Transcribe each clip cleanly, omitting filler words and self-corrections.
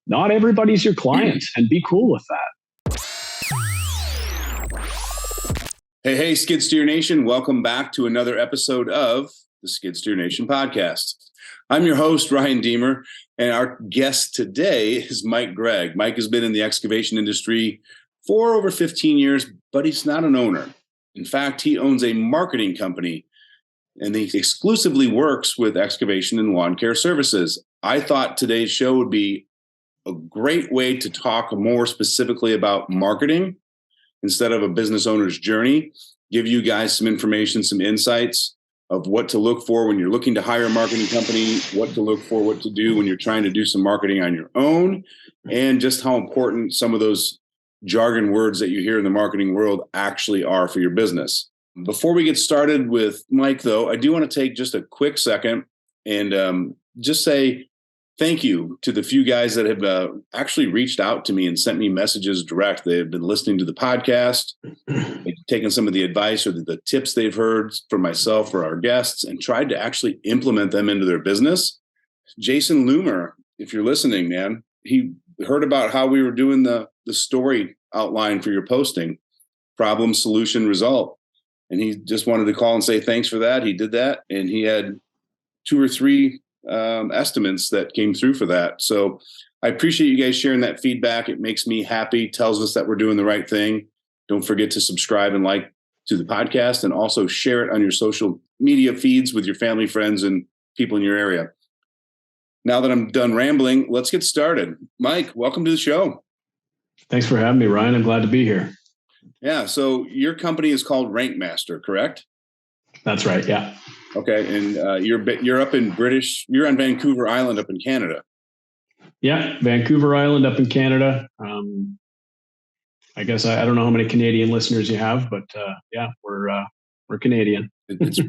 not everybody's your client, and be cool with that. Hey, Skid Steer Nation. Welcome back to another episode of the Skid Steer Nation podcast. I'm your host, Ryan Deemer, and our guest today is Mike Greig. Mike has been in the excavation industry for over 15 years, but he's not an owner. In fact, he owns a marketing company, and he exclusively works with excavation and lawn care services. I thought today's show would be a great way to talk more specifically about marketing instead of a business owner's journey, give you guys some information, some insights of what to look for when you're looking to hire a marketing company, what to look for, what to do when you're trying to do some marketing on your own, and just how important some of those jargon words that you hear in the marketing world actually are for your business. Before we get started with Mike, though, I do want to take just a quick second and just say thank you to the few guys that have actually reached out to me and sent me messages direct. They've been listening to the podcast, they've taken some of the advice or the tips they've heard from myself or our guests and tried to actually implement them into their business. Jason Loomer, if you're listening, man, he heard about how we were doing the story outline for your posting, problem, solution, result. And he just wanted to call and say thanks for that. He did that, and he had 2 or 3 estimates that came through for that. So I appreciate you guys sharing that feedback. It makes me happy, tells us that we're doing the right thing. Don't forget to subscribe and like to the podcast, and also share it on your social media feeds with your family, friends, and people in your area. Now that I'm done rambling, let's get started. Mike, welcome to the show. Thanks for having me, Ryan. I'm glad to be here. Yeah. So your company is called Rank Master, correct? That's right. Yeah. Okay, and you're up in you're on Vancouver Island up in Canada. Yeah, Vancouver Island up in Canada. I guess I don't know how many Canadian listeners you have, but yeah, we're Canadian. It's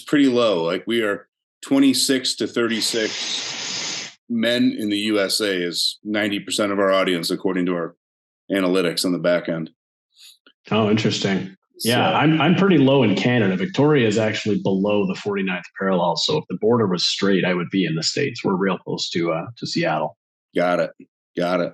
pretty low. Like, we are 26 to 36 men in the USA is 90% of our audience, according to our analytics on the back end. Oh, interesting. Yeah, I'm pretty low in Canada. Victoria is actually below the 49th parallel. So if the border was straight, I would be in the States. We're real close to Seattle. Got it. Well,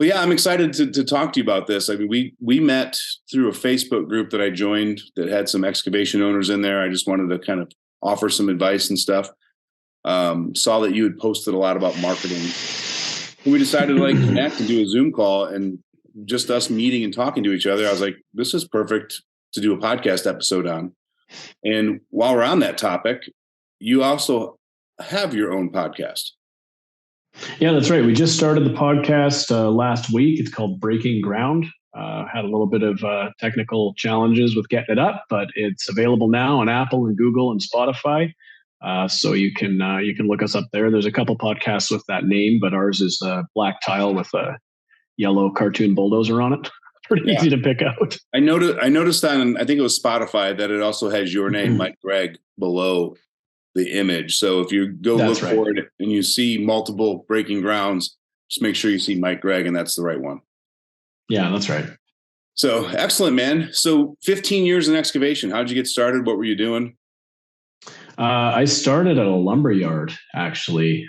yeah, I'm excited to talk to you about this. I mean, we met through a Facebook group that I joined that had some excavation owners in there. I just wanted to kind of offer some advice and stuff. Saw that you had posted a lot about marketing. And we decided to connect and do a Zoom call, and just us meeting and talking to each other, I was like, this is perfect to do a podcast episode on. And while we're on that topic, you also have your own podcast. Yeah, that's right. We just started the podcast last week. It's called Breaking Ground. Had a little bit of technical challenges with getting it up, but it's available now on Apple and Google and Spotify. So you can look us up there. There's a couple podcasts with that name, but ours is black tile with a yellow cartoon bulldozer on it. Pretty easy to pick out. I noticed on, I think it was Spotify, that it also has your name, Mike Greig, below the image. So if you go look for it and you see multiple Breaking Grounds, just make sure you see Mike Greig, and that's the right one. Yeah, that's right. So excellent, man. So 15 years in excavation. How'd you get started? What were you doing? I started at a lumber yard, actually.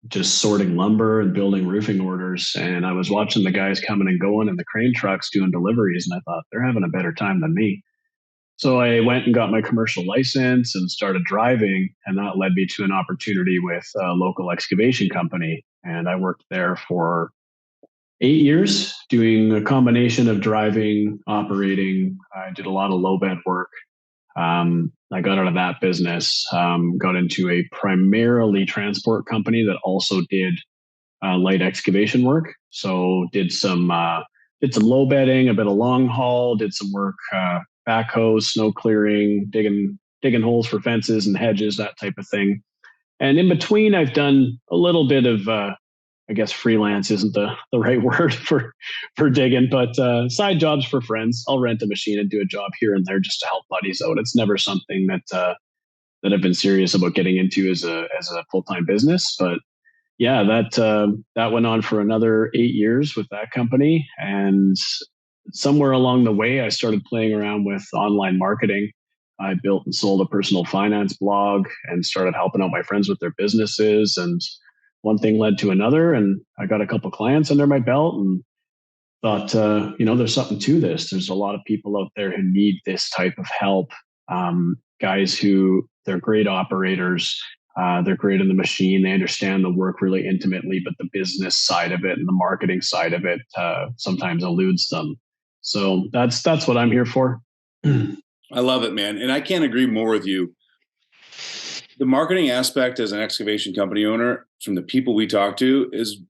Just sorting lumber and building roofing orders. And I was watching the guys coming and going in the crane trucks doing deliveries. And I thought, they're having a better time than me. So I went and got my commercial license and started driving. And that led me to an opportunity with a local excavation company. And I worked there for 8 years doing a combination of driving, operating. I did a lot of low bed work. I got out of that business, got into a primarily transport company that also did light excavation work. So did some low bedding, a bit of long haul, did some work, backhoe, snow clearing, digging holes for fences and hedges, that type of thing. And in between, I've done a little bit of I guess freelance isn't the right word for digging, but side jobs for friends. I'll rent a machine and do a job here and there just to help buddies out. It's never something that I've been serious about getting into as a full-time business. But yeah, that went on for another 8 years with that company. And somewhere along the way, I started playing around with online marketing. I built and sold a personal finance blog and started helping out my friends with their businesses. And one thing led to another, and I got a couple clients under my belt, and thought, there's something to this. There's a lot of people out there who need this type of help. Guys who they're great operators, they're great in the machine. They understand the work really intimately, but the business side of it and the marketing side of it sometimes eludes them. So that's what I'm here for. I love it, man. And I can't agree more with you. The marketing aspect as an excavation company owner, from the people we talk to, is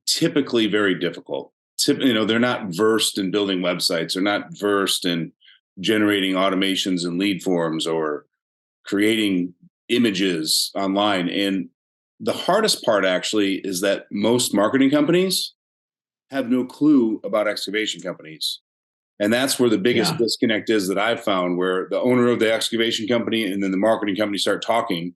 typically very difficult. They're not versed in building websites. They're not versed in generating automations and lead forms or creating images online. And the hardest part actually is that most marketing companies have no clue about excavation companies. And that's where the biggest disconnect is that I've found, where the owner of the excavation company and then the marketing company start talking.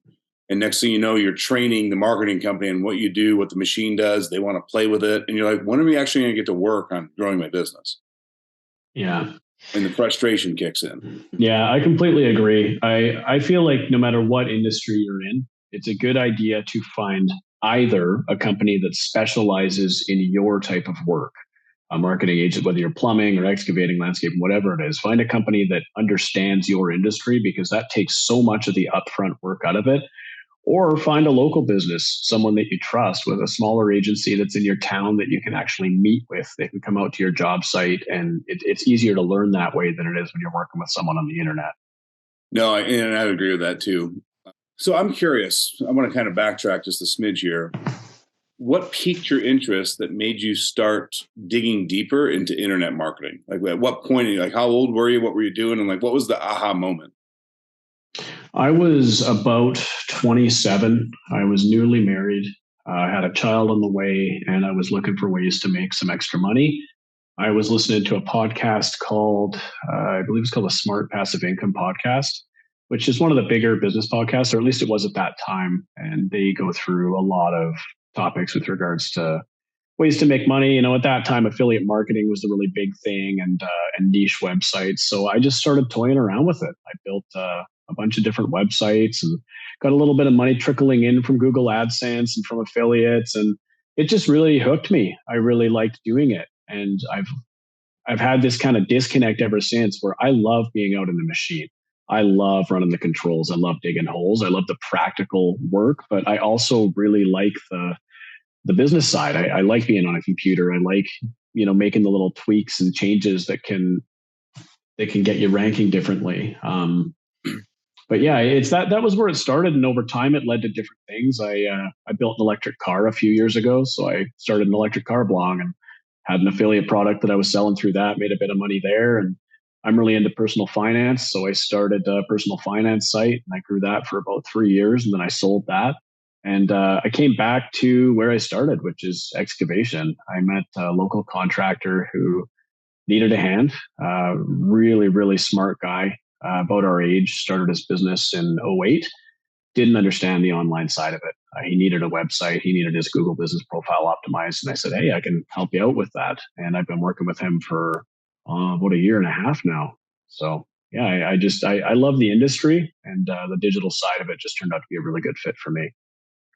And next thing you know, you're training the marketing company on what you do, what the machine does. They want to play with it. And you're like, when are we actually going to get to work on growing my business? Yeah. And the frustration kicks in. Yeah, I completely agree. I feel like no matter what industry you're in, it's a good idea to find either a company that specializes in your type of work, a marketing agent, whether you're plumbing or excavating, landscaping, whatever it is. Find a company that understands your industry, because that takes so much of the upfront work out of it. Or find a local business, someone that you trust, with a smaller agency that's in your town that you can actually meet with. They can come out to your job site, and it's easier to learn that way than it is when you're working with someone on the internet. No, and I agree with that too. So I'm curious. I want to kind of backtrack just a smidge here. What piqued your interest that made you start digging deeper into internet marketing? Like, at what point, like, how old were you? What were you doing? And like, what was the aha moment? I was about 27. I was newly married. I had a child on the way, and I was looking for ways to make some extra money. I was listening to a podcast called, I believe it's called the Smart Passive Income Podcast, which is one of the bigger business podcasts, or at least it was at that time. And they go through a lot of topics with regards to ways to make money. At that time, affiliate marketing was the really big thing, and niche websites. So I just started toying around with it. I built a bunch of different websites and got a little bit of money trickling in from Google AdSense and from affiliates, and it just really hooked me. I really liked doing it, and I've had this kind of disconnect ever since, where I love being out in the machine. I love running the controls. I love digging holes. I love the practical work, but I also really like the business side. I like being on a computer. I like, making the little tweaks and changes that can get you ranking differently. But yeah, it's that was where it started, and over time it led to different things. I built an electric car a few years ago, so I started an electric car blog and had an affiliate product that I was selling through that, made a bit of money there. And I'm really into personal finance, so I started a personal finance site, and I grew that for about 3 years, and then I sold that. And I came back to where I started, which is excavation. I met a local contractor who needed a hand, really, really smart guy, about our age, started his business in '08, didn't understand the online side of it. He needed a website. He needed his Google business profile optimized. And I said, hey, I can help you out with that. And I've been working with him for about a year and a half now. So yeah, I love the industry, and the digital side of it just turned out to be a really good fit for me.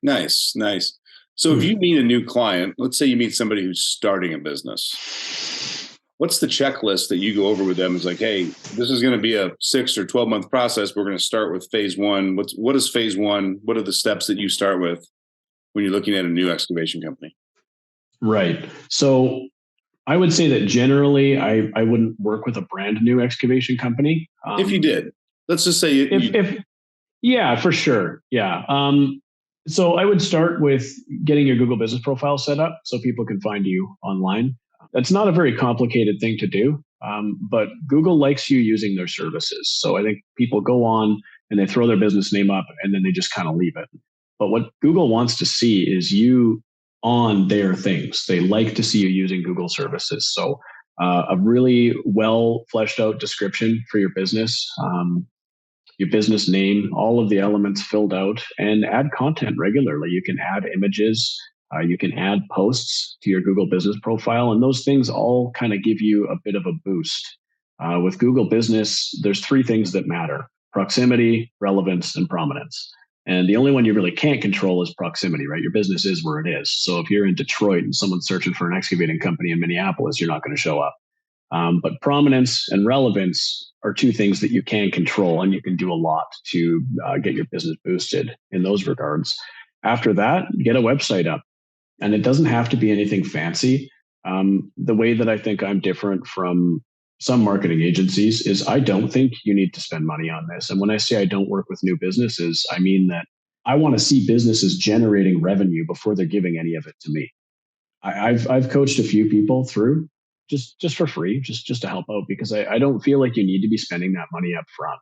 Nice, nice. So if you meet a new client, let's say you meet somebody who's starting a business, what's the checklist that you go over with them? It's like, hey, this is going to be a 6 or 12 month process. We're going to start with phase one. What is phase one? What are the steps that you start with when you're looking at a new excavation company? Right. So I would say that generally I wouldn't work with a brand new excavation company. If you did, let's just say if yeah, for sure. Yeah. So I would start with getting your Google business profile set up so people can find you online. That's not a very complicated thing to do, but Google likes you using their services. So I think people go on and they throw their business name up, and then they just kind of leave it. But what Google wants to see is you on their things. They like to see you using Google services. So a really well fleshed out description for your business name, all of the elements filled out, and add content regularly. You can add images, you can add posts to your Google business profile, and those things all kind of give you a bit of a boost. With Google business, there's 3 things that matter: proximity, relevance, and prominence. And the only one you really can't control is proximity, right? Your business is where it is. So if you're in Detroit and someone's searching for an excavating company in Minneapolis, you're not going to show up. But prominence and relevance are two things that you can control, and you can do a lot to get your business boosted in those regards. After that, get a website up. And it doesn't have to be anything fancy. The way that I think I'm different from some marketing agencies is I don't think you need to spend money on this. And when I say I don't work with new businesses, I mean that I want to see businesses generating revenue before they're giving any of it to me. I've coached a few people through just for free, just to help out, because I don't feel like you need to be spending that money up front.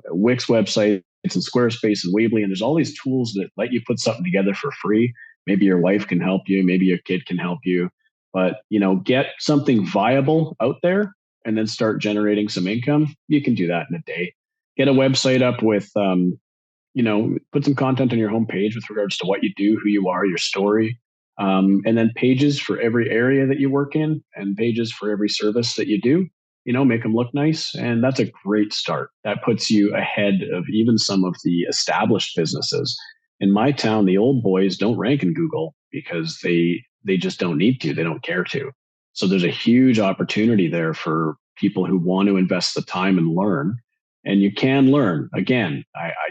Wix websites and Squarespace and Weebly, and there's all these tools that let you put something together for free. Maybe your wife can help you, maybe your kid can help you, but get something viable out there and then start generating some income. You can do that in a day. Get a website up with put some content on your homepage with regards to what you do, who you are, your story. And then pages for every area that you work in and pages for every service that you do, make them look nice. And that's a great start. That puts you ahead of even some of the established businesses. In my town, the old boys don't rank in Google because they just don't need to. They don't care to. So there's a huge opportunity there for people who want to invest the time and learn. And you can learn. Again,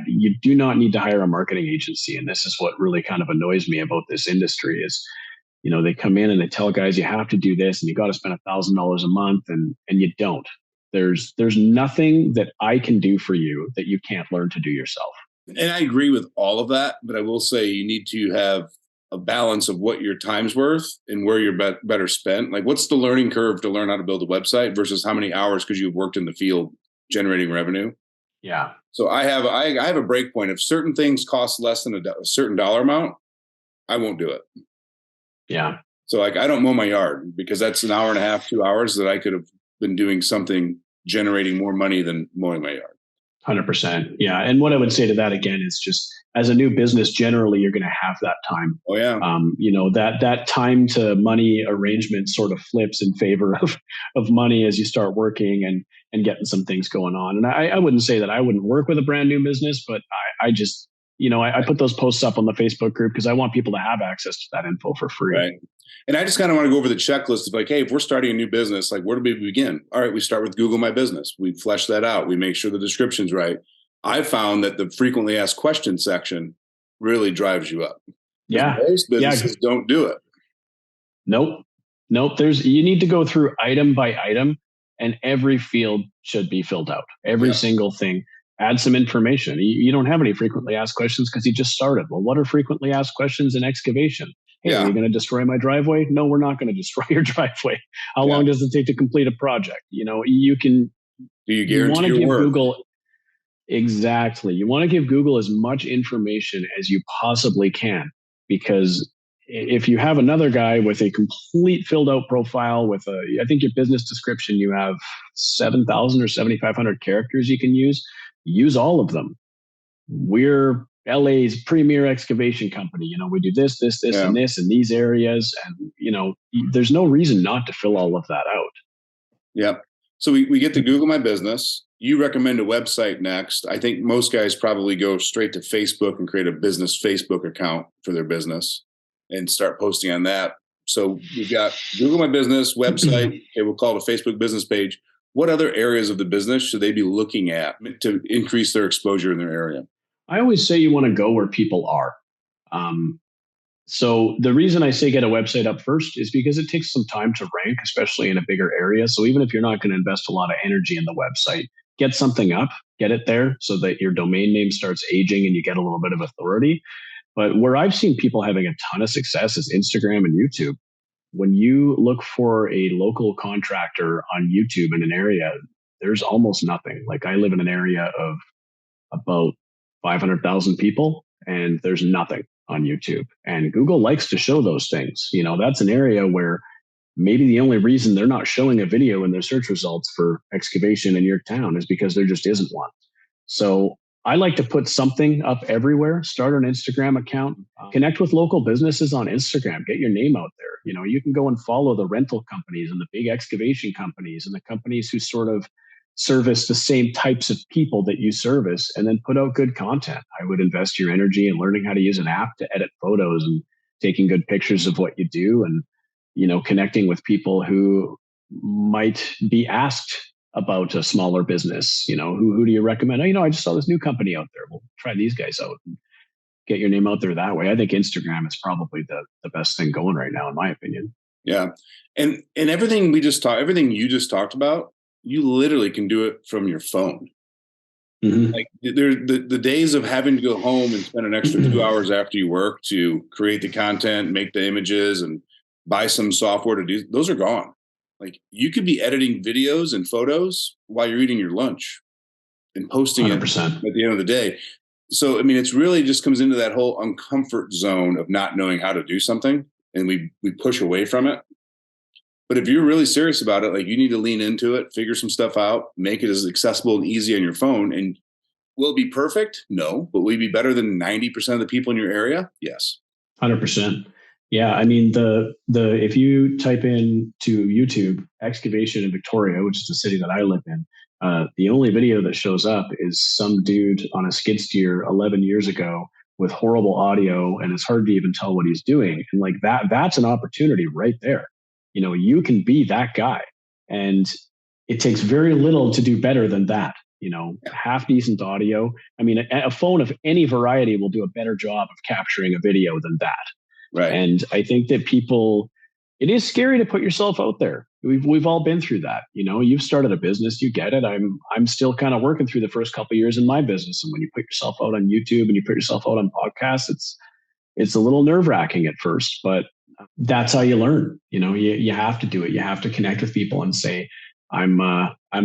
you do not need to hire a marketing agency. And this is what really kind of annoys me about this industry is, they come in and they tell guys you have to do this and you got to spend $1,000 a month, and you don't. There's nothing that I can do for you that you can't learn to do yourself. And I agree with all of that, but I will say you need to have a balance of what your time's worth and where you're better spent. Like, what's the learning curve to learn how to build a website versus how many hours because you've worked in the field generating revenue? Yeah. So I have a break point. If certain things cost less than a certain dollar amount, I won't do it. Yeah. So I don't mow my yard because that's an hour and a half, 2 hours that I could have been doing something generating more money than mowing my yard. 100%. Yeah. And what I would say to that again is just as a new business, generally, you're going to have that time. Oh, yeah. That time to money arrangement sort of flips in favor of money as you start working and getting some things going on. And I wouldn't say that I wouldn't work with a brand new business, but I just, I put those posts up on the Facebook group because I want people to have access to that info for free. Right. And I just kind of want to go over the checklist of like, hey, if we're starting a new business, like where do we begin? All right, we start with Google My Business. We flesh that out. We make sure the description's right. I found that the frequently asked questions section really drives you up. Yeah. Most businesses don't do it. Nope. You need to go through item by item, and every field should be filled out. Every single thing. Add some information. You don't have any frequently asked questions because you just started. Well, what are frequently asked questions in excavation? Hey, are you going to destroy my driveway? No, we're not going to destroy your driveway. How long does it take to complete a project? You can. Do you guarantee your work? Google, exactly. You want to give Google as much information as you possibly can, because if you have another guy with a complete filled out profile with I think your business description, you have 7,000 or 7,500 characters you can use all of them. We're LA's premier excavation company. We do this, and this in these areas. And, there's no reason not to fill all of that out. Yeah. So we get to Google My Business. You recommend a website next. I think most guys probably go straight to Facebook and create a business Facebook account for their business and start posting on that. So we've got Google My Business website. Okay, we'll call it a Facebook business page. What other areas of the business should they be looking at to increase their exposure in their area? I always say you want to go where people are. So the reason I say get a website up first is because it takes some time to rank, especially in a bigger area. So even if you're not going to invest a lot of energy in the website, get something up, get it there so that your domain name starts aging and you get a little bit of authority. But where I've seen people having a ton of success is Instagram and YouTube. When you look for a local contractor on YouTube in an area, there's almost nothing. Like I live in an area of about 500,000 people, and there's nothing on YouTube. And Google likes to show those things. That's an area where maybe the only reason they're not showing a video in their search results for excavation in your town is because there just isn't one. So I like to put something up everywhere. Start an Instagram account, connect with local businesses on Instagram, get your name out there. You can go and follow the rental companies and the big excavation companies and the companies who sort of service the same types of people that you service, and then put out good content. I would invest your energy in learning how to use an app to edit photos and taking good pictures of what you do, and connecting with people who might be asked about a smaller business. Who do you recommend? I just saw this new company out there. We'll try these guys out and get your name out there that way. I think Instagram is probably the best thing going right now, in my opinion. Yeah. And everything everything you just talked about, you literally can do it from your phone. Mm-hmm. Like the days of having to go home and spend an extra 2 hours after you work to create the content, make the images, and buy some software to do, those are gone. Like, you could be editing videos and photos while you're eating your lunch and posting 100%. It at the end of the day. So, I mean, it's really just comes into that whole uncomfort zone of not knowing how to do something, and we push away from it. But if you're really serious about it, like, you need to lean into it, figure some stuff out, make it as accessible and easy on your phone. And will it be perfect? No. But will you be better than 90% of the people in your area? Yes. 100%. Yeah. I mean, if you type in to YouTube excavation in Victoria, which is the city that I live in, the only video that shows up is some dude on a skid steer 11 years ago with horrible audio, and it's hard to even tell what he's doing. And like that's an opportunity right there. You can be that guy, and it takes very little to do better than that. Half decent audio. I mean, a phone of any variety will do a better job of capturing a video than that. Right. And I think that it is scary to put yourself out there. We've all been through that. You've started a business, you get it. I'm still kind of working through the first couple of years in my business. And when you put yourself out on YouTube and you put yourself out on podcasts, it's a little nerve-wracking at first, but that's how you learn. You have to do it. You have to connect with people and say, I'm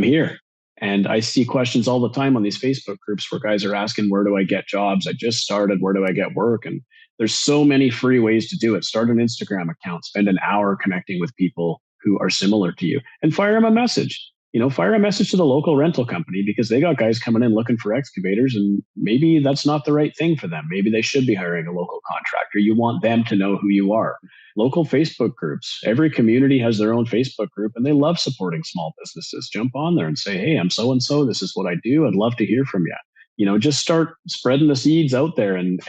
here. And I see questions all the time on these Facebook groups where guys are asking, where do I get jobs? I just started. Where do I get work? And there's so many free ways to do it. Start an Instagram account, spend an hour connecting with people who are similar to you, and fire them a message. Fire a message to the local rental company, because they got guys coming in looking for excavators, and maybe that's not the right thing for them. Maybe they should be hiring a local contractor. You want them to know who you are. Local Facebook groups. Every community has their own Facebook group, and they love supporting small businesses. Jump on there and say, hey, I'm so-and-so. This is what I do. I'd love to hear from you. Just start spreading the seeds out there, and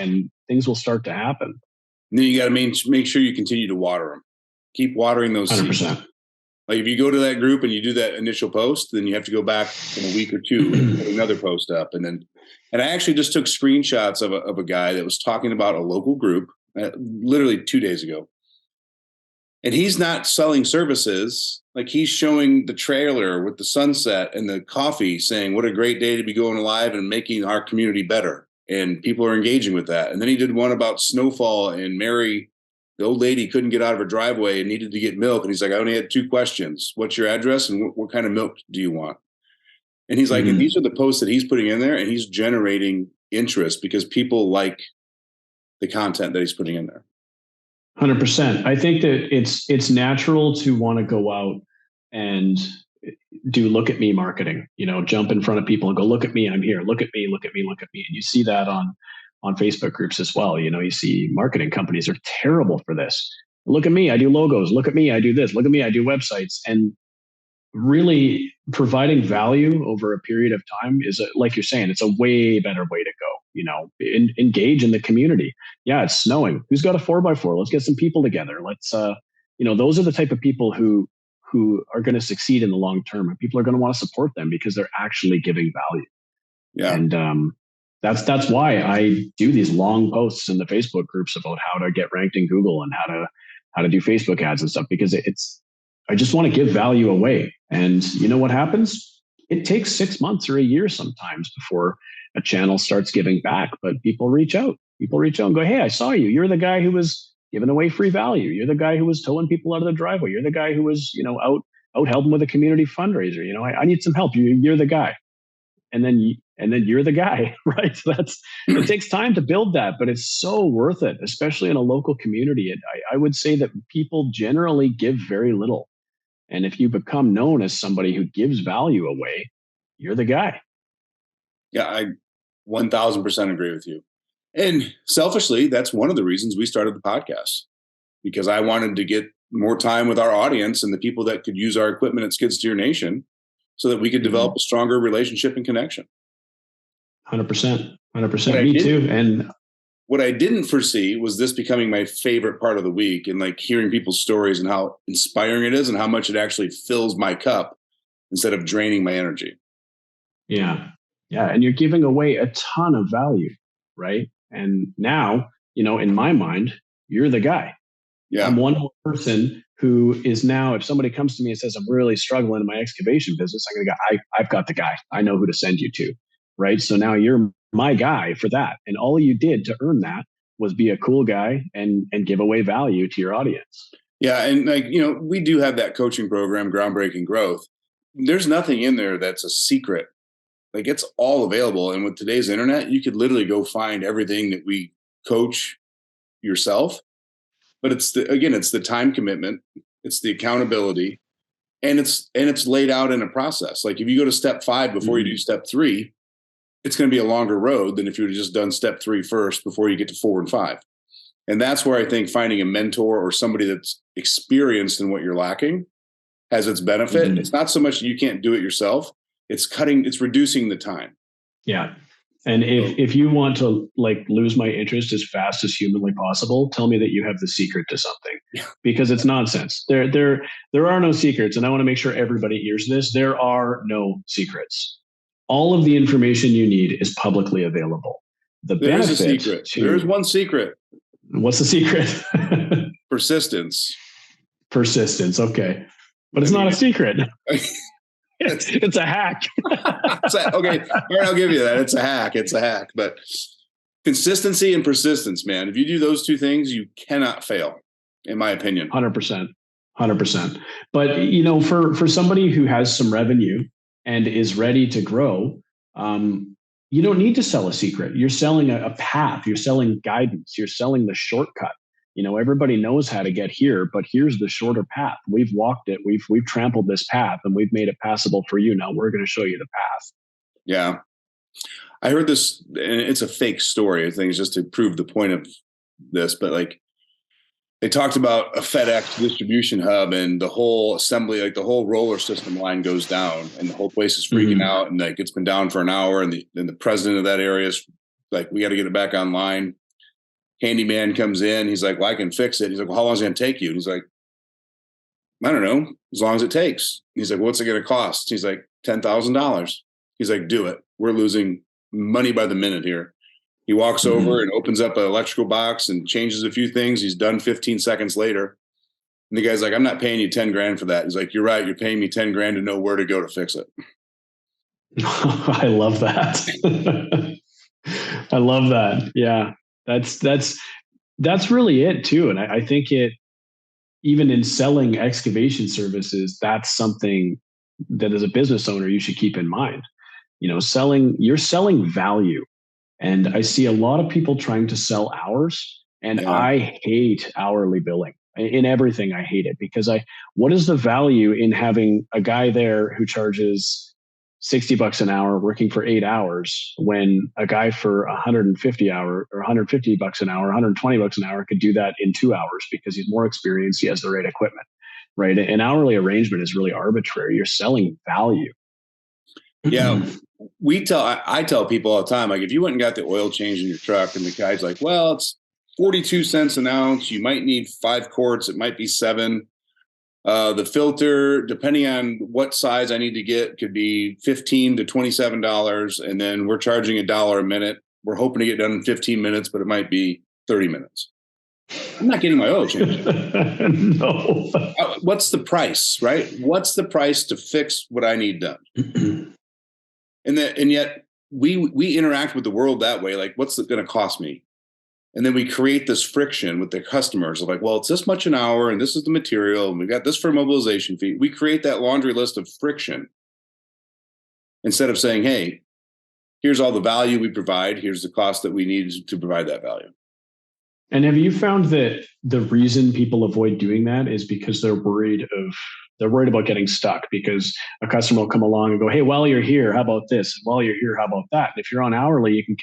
things will start to happen. And then you got to make sure you continue to water them. Keep watering those 100%. Seeds. Like, if you go to that group and you do that initial post, then you have to go back in a week or two and put another post up. And I actually just took screenshots of a guy that was talking about a local group literally 2 days ago. And he's not selling services. Like, he's showing the trailer with the sunset and the coffee, saying what a great day to be going live and making our community better. And people are engaging with that. And then he did one about snowfall, and Mary, the old lady, couldn't get out of her driveway and needed to get milk. And he's like, I only had 2 questions. What's your address? And what kind of milk do you want? And he's like, and these are the posts that he's putting in there, and he's generating interest because people like the content that he's putting in there. 100%. I think that it's natural to want to go out and do look at me marketing, jump in front of people and go, look at me, I'm here. Look at me, look at me, look at me. And you see that on Facebook groups as well. You see marketing companies are terrible for this. Look at me, I do logos. Look at me, I do this. Look at me, I do websites. And really providing value over a period of time is, like you're saying, it's a way better way to go. Engage in the community. Yeah, it's snowing. Who's got a 4x4? Let's get some people together. Let's, those are the type of people who are going to succeed in the long term, and people are going to want to support them because they're actually giving value. Yeah. And that's why I do these long posts in the Facebook groups about how to get ranked in Google and how to do Facebook ads and stuff, because I just want to give value away. And you know what happens? It takes 6 months or a year sometimes before a channel starts giving back, but people reach out. People reach out and go, hey, I saw you. You're the guy who was giving away free value. You're the guy who was towing people out of the driveway. You're the guy who was, out helping with a community fundraiser. I need some help. You're the guy. And then you're the guy, right? So it takes time to build that, but it's so worth it, especially in a local community. I would say that people generally give very little. And if you become known as somebody who gives value away, you're the guy. Yeah, I 1000% agree with you. And selfishly, that's one of the reasons we started the podcast, because I wanted to get more time with our audience and the people that could use our equipment at Skid Steer Nation. so that we could develop a stronger relationship and connection. 100%. 100%. Me too. And what I didn't foresee was this becoming my favorite part of the week, and like hearing people's stories and how inspiring it is and how much it actually fills my cup instead of draining my energy. Yeah. Yeah. And you're giving away a ton of value, right? And now, in my mind, you're the guy. Yeah. I'm one more person who is now, if somebody comes to me and says, I'm really struggling in my excavation business, I'm going to go, I've got the guy. I know who to send you to. Right. So now you're my guy for that. And all you did to earn that was be a cool guy and give away value to your audience. Yeah. And we do have that coaching program, Groundbreaking Growth. There's nothing in there that's a secret. Like, it's all available. And with today's internet, you could literally go find everything that we coach yourself. But it's the time commitment, it's the accountability, and it's laid out in a process. Like, if you go to step 5 before you do step 3, it's going to be a longer road than if you would have just done step 3 first before you get to 4 and 5. And that's where I think finding a mentor or somebody that's experienced in what you're lacking has its benefit. Mm-hmm. It's not so much that you can't do it yourself. It's reducing the time. Yeah. And if you want to lose my interest as fast as humanly possible, tell me that you have the secret to something, because it's nonsense. There are no secrets. And I want to make sure everybody hears this. There are no secrets. All of the information you need is publicly available. There's a secret. There's one secret. What's the secret? Persistence. Okay. But it's not a secret. It's a hack. Okay. All right, I'll give you that. It's a hack. But consistency and persistence, man. If you do those two things, you cannot fail, in my opinion. 100%. But, for somebody who has some revenue and is ready to grow, you don't need to sell a secret. You're selling a path. You're selling guidance. You're selling the shortcut. Everybody knows how to get here, but here's the shorter path. We've walked it. We've trampled this path, and we've made it passable for you. Now we're going to show you the path. Yeah. I heard this, and it's a fake story. I think it's just to prove the point of this, but they talked about a FedEx distribution hub, and the whole assembly, the whole roller system line goes down, and the whole place is freaking out. And it's been down for an hour. And the president of that area is like, we got to get it back online. Handyman comes in. He's like, well, I can fix it. He's like, well, how long is it going to take you? And he's like, I don't know, as long as it takes. He's like, what's it going to cost? He's like, $10,000. He's like, do it. We're losing money by the minute here. He walks over and opens up an electrical box and changes a few things. He's done 15 seconds later. And the guy's like, I'm not paying you 10 grand for that. He's like, you're right. You're paying me 10 grand to know where to go to fix it. I love that. I love that. Yeah. That's really it too. And I think even in selling excavation services, that's something that as a business owner, you should keep in mind. You're selling value. And I see a lot of people trying to sell hours, and I hate hourly billing. In everything, I hate it, because what is the value in having a guy there who charges $60 an hour working for 8 hours, when a guy for $150 an hour, $120 an hour could do that in 2 hours because he's more experienced, he has the right equipment, right? An hourly arrangement is really arbitrary. You're selling value. Yeah. I tell people all the time, if you went and got the oil change in your truck, and the guy's like, well, it's 42 cents an ounce. You might need 5 quarts. It might be 7. The filter, depending on what size I need to get, could be $15 to $27. And then we're charging $1 a minute. We're hoping to get done in 15 minutes, but it might be 30 minutes. I'm not getting my oil changed. No. What's the price, right? What's the price to fix what I need done? And yet we interact with the world that way. What's it going to cost me? And then we create this friction with the customers of well, it's this much an hour, and this is the material, and we got this for mobilization fee. We create that laundry list of friction instead of saying, hey, here's all the value we provide. Here's the cost that we need to provide that value. And have you found that the reason people avoid doing that is because they're worried about getting stuck, because a customer will come along and go, hey, while you're here, how about this? While you're here, how about that? And if you're on hourly, you can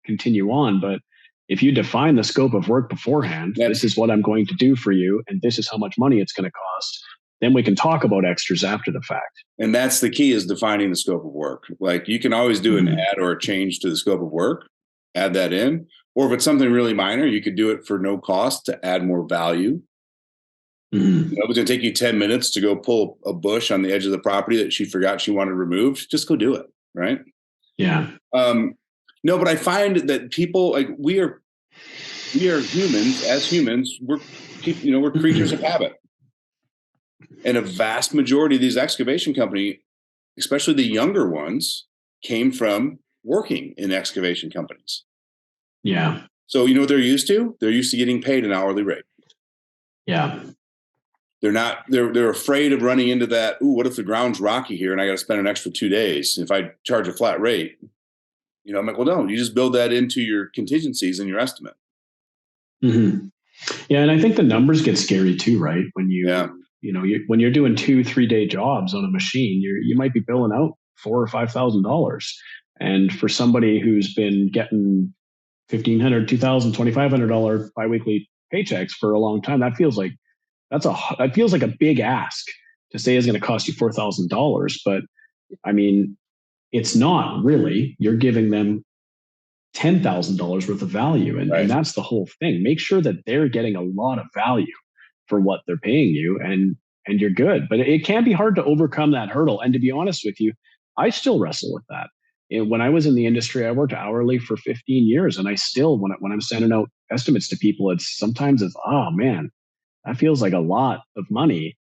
continue on. But if you define the scope of work beforehand, this is what I'm going to do for you, and this is how much money it's going to cost, then we can talk about extras after the fact. And that's the key, is defining the scope of work. Like, you can always do an add or a change to the scope of work, add that in. Or if it's something really minor, you could do it for no cost to add more value. It was going to take you 10 minutes to go pull a bush on the edge of the property that she forgot she wanted removed. Just go do it. Right. Yeah. No, but I find that people, like, we are humans. As humans, we're creatures of habit. And a vast majority of these excavation companies, especially the younger ones, came from working in excavation companies. Yeah. So you know what they're used to? They're used to getting paid an hourly rate. Yeah. They're afraid of running into that. Ooh, what if the ground's rocky here and I got to spend an extra 2 days if I charge a flat rate? I'm like, well, no, you just build that into your contingencies and your estimate. Mm-hmm. Yeah. And I think the numbers get scary too, right? When when you're doing 2-3 day jobs on a machine, you might be billing out $4,000 or $5,000. And for somebody who's been getting $1,500, $2,000, $2,500 biweekly paychecks for a long time, that feels like a big ask to say is going to cost you $4,000. But I mean, it's not really. You're giving them $10,000 worth of value. And that's the whole thing. Make sure that they're getting a lot of value for what they're paying you, and you're good. But it can be hard to overcome that hurdle. And to be honest with you, I still wrestle with that. When I was in the industry, I worked hourly for 15 years. And I still, when I'm sending out estimates to people, sometimes it's, oh man, that feels like a lot of money.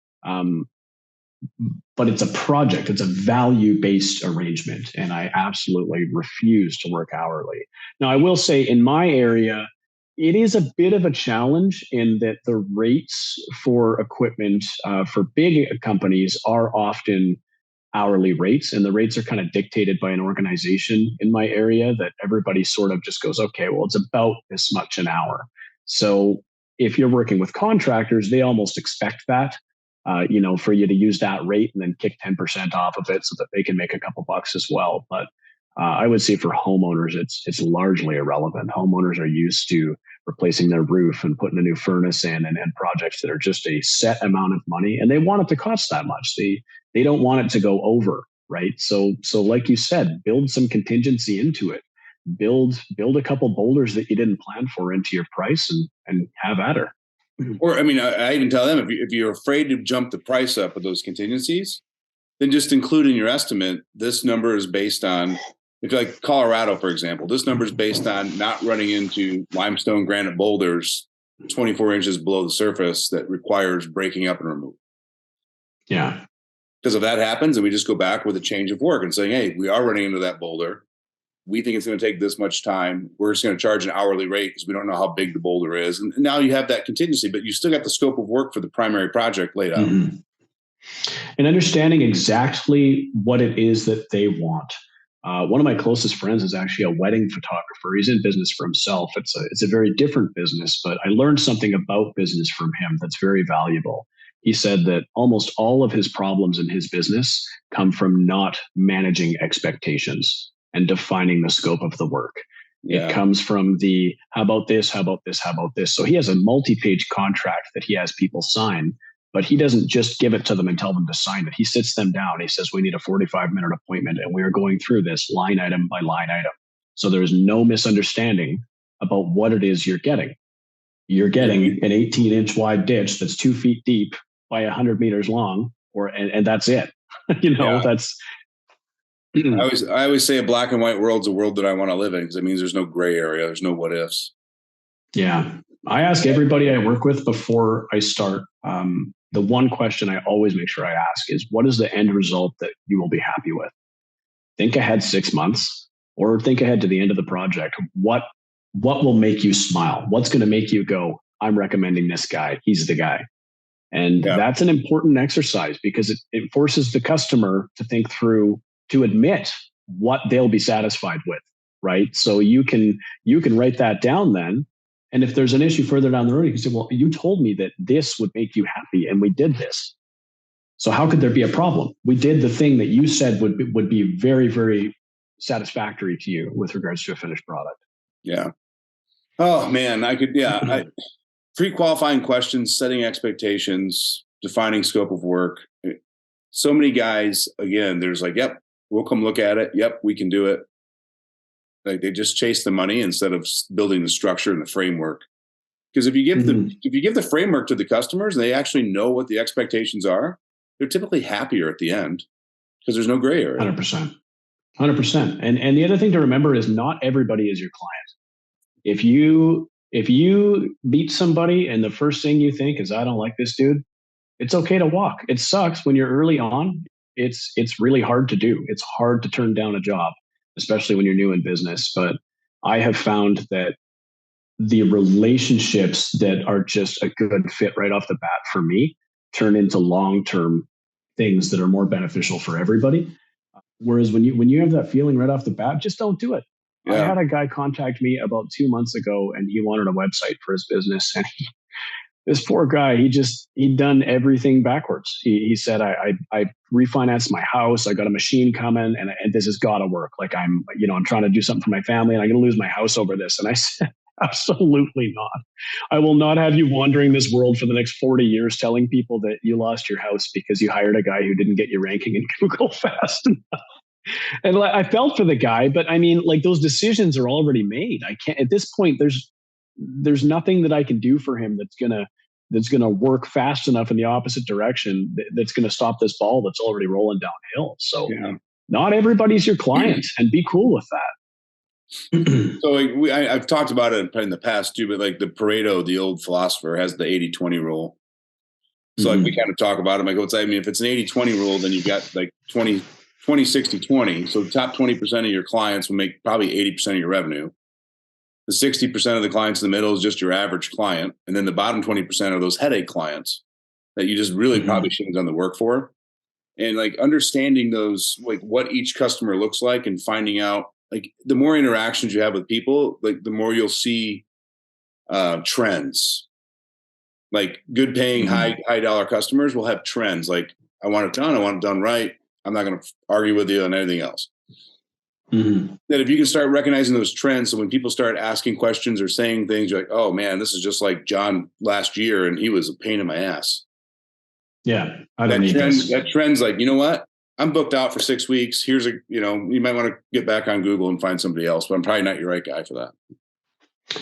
But it's a project. It's a value-based arrangement. And I absolutely refuse to work hourly. Now, I will say in my area, it is a bit of a challenge in that the rates for equipment for big companies are often hourly rates. And the rates are kind of dictated by an organization in my area that everybody sort of just goes, okay, well, it's about this much an hour. So if you're working with contractors, they almost expect that. For you to use that rate and then kick 10% off of it so that they can make a couple bucks as well. But I would say for homeowners, it's largely irrelevant. Homeowners are used to replacing their roof and putting a new furnace in and projects that are just a set amount of money, and they want it to cost that much. They don't want it to go over, right? So like you said, build some contingency into it. Build a couple boulders that you didn't plan for into your price and have at her. Or, I mean, I even tell them, if you're afraid to jump the price up with those contingencies, then just include in your estimate, this number is based on, if you're like Colorado, for example, this number is based on not running into limestone granite boulders 24 inches below the surface that requires breaking up and removal. Yeah. Because if that happens, then we just go back with a change of work and saying, hey, we are running into that boulder. We think it's going to take this much time. We're just going to charge an hourly rate because we don't know how big the boulder is. And now you have that contingency, but you still got the scope of work for the primary project laid out. Mm-hmm. And understanding exactly what it is that they want. One of my closest friends is actually a wedding photographer. He's in business for himself. It's a very different business, but I learned something about business from him that's very valuable. He said that almost all of his problems in his business come from not managing expectations and defining the scope of the work. Yeah. It comes from the, how about this, how about this, how about this? So he has a multi-page contract that he has people sign, but he doesn't just give it to them and tell them to sign it. He sits them down. He says, we need a 45-minute appointment, and we are going through this line item by line item. So there's no misunderstanding about what it is you're getting. You're getting an 18-inch wide ditch that's 2 feet deep by 100 meters long, and that's it. That's... I always say a black and white world's a world that I want to live in, because it means there's no gray area. There's no what ifs. Yeah. I ask everybody I work with before I start. The one question I always make sure I ask is, what is the end result that you will be happy with? Think ahead 6 months, or think ahead to the end of the project. What will make you smile? What's going to make you go, I'm recommending this guy. He's the guy. And that's an important exercise, because it forces the customer to think through, to admit what they'll be satisfied with, right? So you can write that down then. And if there's an issue further down the road, you can say, well, you told me that this would make you happy, and we did this. So how could there be a problem? We did the thing that you said would be very, very satisfactory to you with regards to a finished product. Yeah. Oh man, pre-qualifying questions, setting expectations, defining scope of work. So many guys, again, there's like, yep, we'll come look at it. Yep, we can do it. Like they just chase the money instead of building the structure and the framework. Because if you give the framework to the customers, and they actually know what the expectations are, they're typically happier at the end because there's no gray area. 100%. 100%. And the other thing to remember is not everybody is your client. If you beat somebody and the first thing you think is, I don't like this dude, it's okay to walk. It sucks when you're early on. It's really hard to do. It's hard to turn down a job, especially when you're new in business. But I have found that the relationships that are just a good fit right off the bat for me turn into long-term things that are more beneficial for everybody. Whereas when you have that feeling right off the bat, just don't do it. Yeah. I had a guy contact me about 2 months ago and he wanted a website for his business. And this poor guy, he'd done everything backwards. He said, I refinanced my house. I got a machine coming and this has got to work. Like I'm trying to do something for my family and I'm going to lose my house over this. And I said, absolutely not. I will not have you wandering this world for the next 40 years telling people that you lost your house because you hired a guy who didn't get your ranking in Google fast enough. And I felt for the guy, but I mean, like those decisions are already made. I can't, at this point, there's nothing that I can do for him that's gonna work fast enough in the opposite direction that's gonna stop this ball that's already rolling downhill. So not everybody's your client, and be cool with that. So I've talked about it in the past too, but like the Pareto, the old philosopher, has the 80-20 rule. So like we kind of talk about it. Like, I mean, if it's an 80-20 rule, then you've got like 20-60-20. So the top 20% of your clients will make probably 80% of your revenue. The 60% of the clients in the middle is just your average client. And then the bottom 20% are those headache clients that you just really probably shouldn't have done the work for. And like understanding those, like what each customer looks like and finding out, like the more interactions you have with people, like the more you'll see trends. Like good paying, high dollar customers will have trends. Like I want it done. I want it done right. I'm not going to argue with you on anything else. That if you can start recognizing those trends, so when people start asking questions or saying things, you're like, oh man, this is just like John last year, and he was a pain in my ass. Yeah, I don't need this. That trend's like, you know what? I'm booked out for 6 weeks. Here's you might want to get back on Google and find somebody else, but I'm probably not your right guy for that.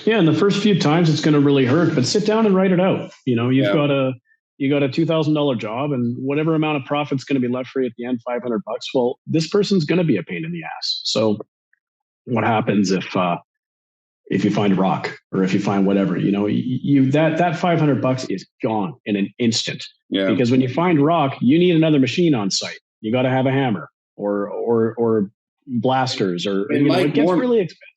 Yeah, and the first few times it's going to really hurt, but sit down and write it out. You've got a $2,000 job, and whatever amount of profit's going to be left for you at the end, $500. Well, this person's going to be a pain in the ass. So, what happens if you find rock or if you find whatever? That $500 is gone in an instant. Yeah. Because when you find rock, you need another machine on site. You got to have a hammer or blasters it gets really expensive.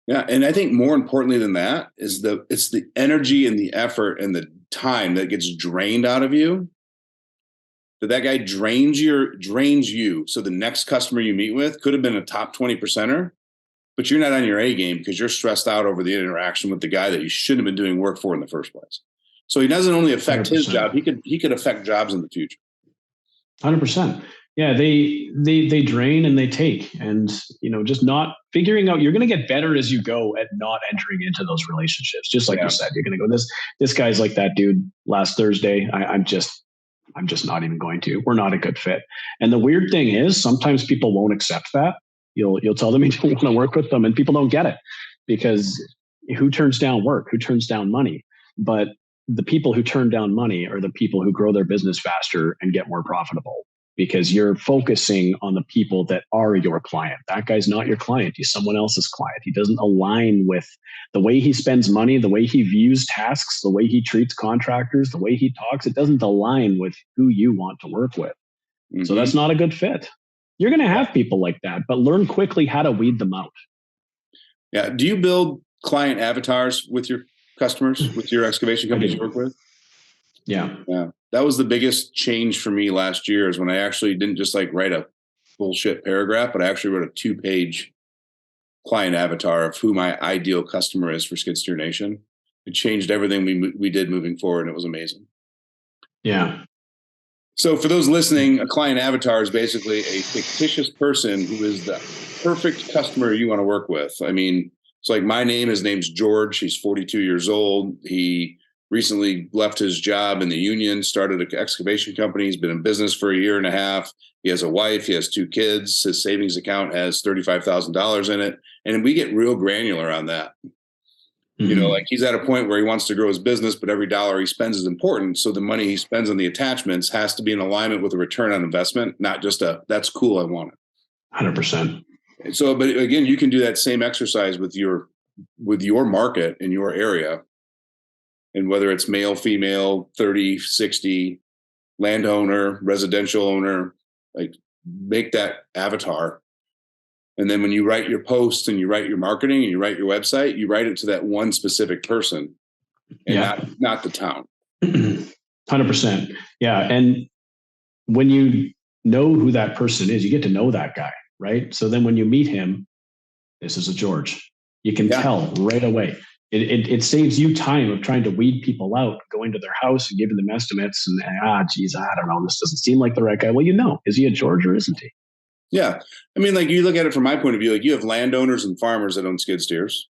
Yeah, and I think more importantly than that is it's the energy and the effort and the time that gets drained out of you. That guy drains you. So the next customer you meet with could have been a top 20%er, but you're not on your A game because you're stressed out over the interaction with the guy that you shouldn't have been doing work for in the first place. So he doesn't only affect 100%. His job; he could affect jobs in the future. 100%. Yeah, they drain and they take, and just not figuring out. You're going to get better as you go at not entering into those relationships. Just like you said, you're going to go, this guy's like that dude last Thursday. I'm just not even going to. We're not a good fit. And the weird thing is, sometimes people won't accept that. You'll tell them you don't want to work with them, and people don't get it because who turns down work? Who turns down money? But the people who turn down money are the people who grow their business faster and get more profitable. Because you're focusing on the people that are your client. That guy's not your client. He's someone else's client. He doesn't align with the way he spends money, the way he views tasks, the way he treats contractors, the way he talks. It doesn't align with who you want to work with. So that's not a good fit. You're going to have people like that, but learn quickly how to weed them out. Yeah. Do you build client avatars with your customers, with your excavation companies you work with? Yeah. That was the biggest change for me last year, is when I actually didn't just like write a bullshit paragraph, but I actually wrote a 2-page client avatar of who my ideal customer is for Skid Steer Nation. It changed everything we did moving forward, and it was amazing. Yeah. So for those listening, a client avatar is basically a fictitious person who is the perfect customer you want to work with. I mean, it's like his name's George. He's 42 years old. He recently left his job in the union, started an excavation company. He's been in business for a year and a half. He has a wife. He has 2 kids. His savings account has $35,000 in it. And we get real granular on that. You know, like he's at a point where he wants to grow his business, but every dollar he spends is important. So the money he spends on the attachments has to be in alignment with a return on investment, not just that's cool, I want it. 100%. So, but again, you can do that same exercise with your market in your area. And whether it's male, female, 30, 60, landowner, residential owner, like make that avatar. And then when you write your posts and you write your marketing and you write your website, you write it to that one specific person and not the town. 100%. Yeah. And when you know who that person is, you get to know that guy, right? So then when you meet him, this is a George. You can tell right away. It saves you time of trying to weed people out, going to their house and giving them estimates and, geez, I don't know, this doesn't seem like the right guy. Well, is he a George or isn't he? Yeah. I mean, like you look at it from my point of view, like you have landowners and farmers that own skid steers.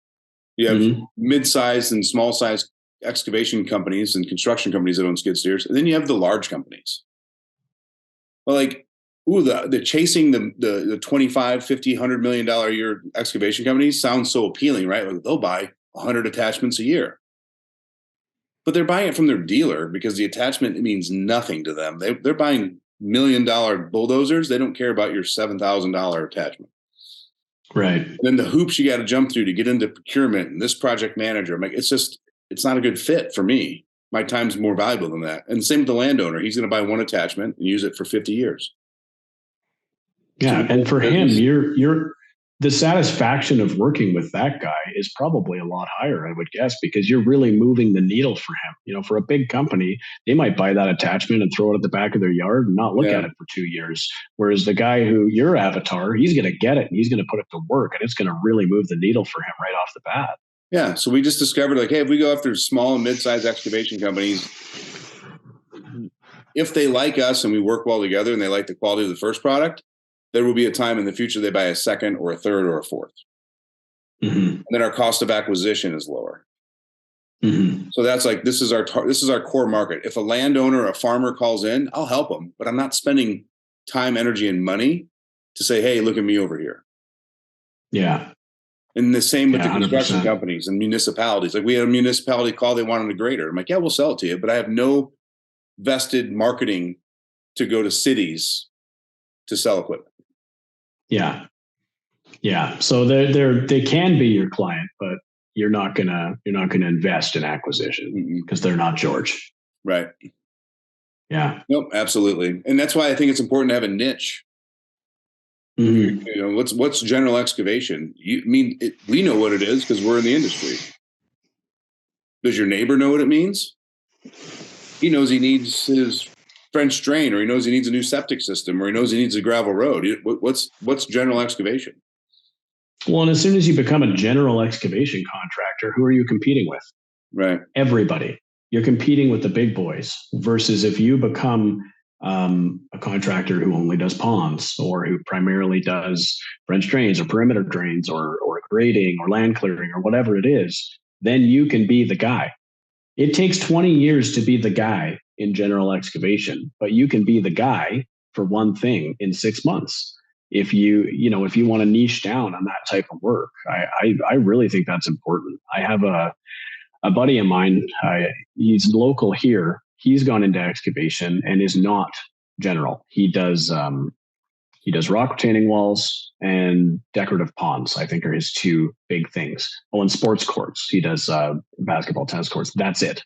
You have mid-sized and small-sized excavation companies and construction companies that own skid steers. And then you have the large companies. Well, like, the chasing the 25, 50, $100 million a year excavation companies sounds so appealing, right? Like they'll buy 100 attachments a year. But they're buying it from their dealer because the attachment means nothing to them. They're buying $1 million bulldozers. They don't care about your $7,000 attachment. Right. And then the hoops you got to jump through to get into procurement and this project manager. I'm like, it's not a good fit for me. My time's more valuable than that. And same with the landowner. He's going to buy one attachment and use it for 50 years. Yeah. And for him, the satisfaction of working with that guy is probably a lot higher, I would guess, because you're really moving the needle for him. For a big company, they might buy that attachment and throw it at the back of their yard and not look at it for 2 years. Whereas the guy your avatar, he's going to get it and he's going to put it to work and it's going to really move the needle for him right off the bat. Yeah. So we just discovered like, hey, if we go after small and mid-sized excavation companies, if they like us and we work well together and they like the quality of the first product, there will be a time in the future they buy a second or a third or a fourth. And then our cost of acquisition is lower. So that's like, this is our core market. If a landowner or a farmer calls in, I'll help them, but I'm not spending time, energy, and money to say, hey, look at me over here. Yeah. And the same with the construction 100%. companies and municipalities. Like we had a municipality call, they wanted a grader. I'm like, yeah, we'll sell it to you, but I have no vested marketing to go to cities to sell equipment. Yeah. Yeah. So they can be your client, but you're not gonna invest in acquisition because they're not George. Right. Yeah. Nope. Absolutely. And that's why I think it's important to have a niche. What's general excavation? We know what it is because we're in the industry. Does your neighbor know what it means? He knows he needs his French drain, or he knows he needs a new septic system, or he knows he needs a gravel road. What's general excavation? Well, and as soon as you become a general excavation contractor, who are you competing with? Right. Everybody. You're competing with the big boys versus if you become a contractor who only does ponds or who primarily does French drains or perimeter drains or grading or land clearing or whatever it is, then you can be the guy. It takes 20 years to be the guy in general excavation, but you can be the guy for one thing in 6 months. If you want to niche down on that type of work, I really think that's important. I have a buddy of mine, he's local here. He's gone into excavation and is not general. He does rock retaining walls and decorative ponds, I think are his 2 big things. Oh, and sports courts. He does basketball, tennis courts. That's it.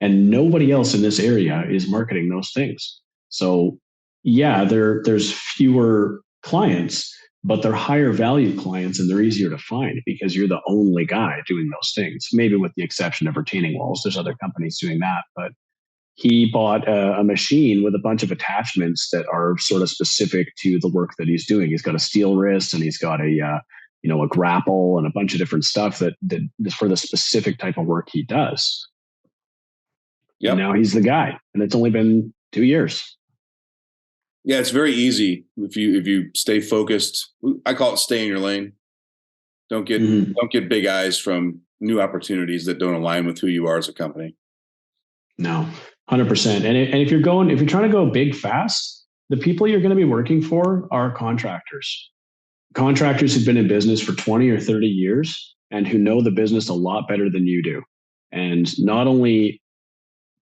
And nobody else in this area is marketing those things. So yeah, there's fewer clients, but they're higher value clients and they're easier to find because you're the only guy doing those things. Maybe with the exception of retaining walls. There's other companies doing that, but he bought a machine with a bunch of attachments that are sort of specific to the work that he's doing. He's got a steel wrist and he's got a grapple and a bunch of different stuff that is for the specific type of work he does. Yep. And now he's the guy, and it's only been 2 years. Yeah, it's very easy if you stay focused. I call it stay in your lane. Don't get big eyes from new opportunities that don't align with who you are as a company. No, 100%. And if you're trying to go big fast, the people you're going to be working for are contractors who've been in business for 20 or 30 years and who know the business a lot better than you do. And not only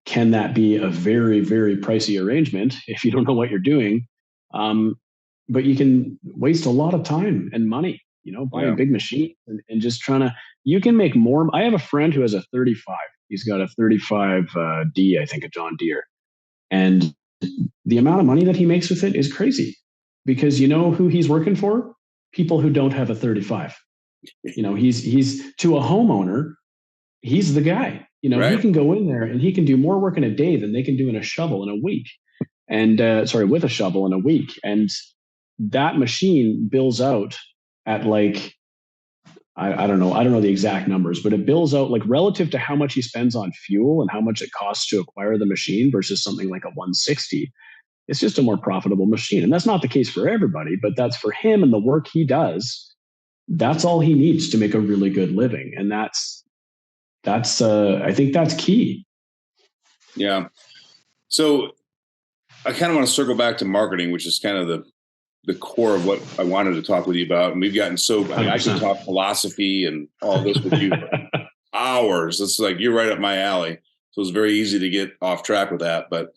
can that be a very, very pricey arrangement if you don't know what you're doing, but you can waste a lot of time and money, buying big machines and just you can make more. I have a friend who has a 35. He's got a 35D, I think, a John Deere. And the amount of money that he makes with it is crazy because you know who he's working for? People who don't have a 35. He's to a homeowner, he's the guy. Right. He can go in there and he can do more work in a day than they can do in a shovel in a week. And with a shovel in a week. And that machine bills out at like, I don't know the exact numbers, but it bills out like relative to how much he spends on fuel and how much it costs to acquire the machine versus something like a 160. It's just a more profitable machine. And that's not the case for everybody, but that's for him and the work he does. That's all he needs to make a really good living. And that's I think that's key. Yeah. So I kind of want to circle back to marketing, which is kind of the core of what I wanted to talk with you about. And we've gotten I can talk philosophy and all this with you for hours. It's like, you're right up my alley. So it's very easy to get off track with that. But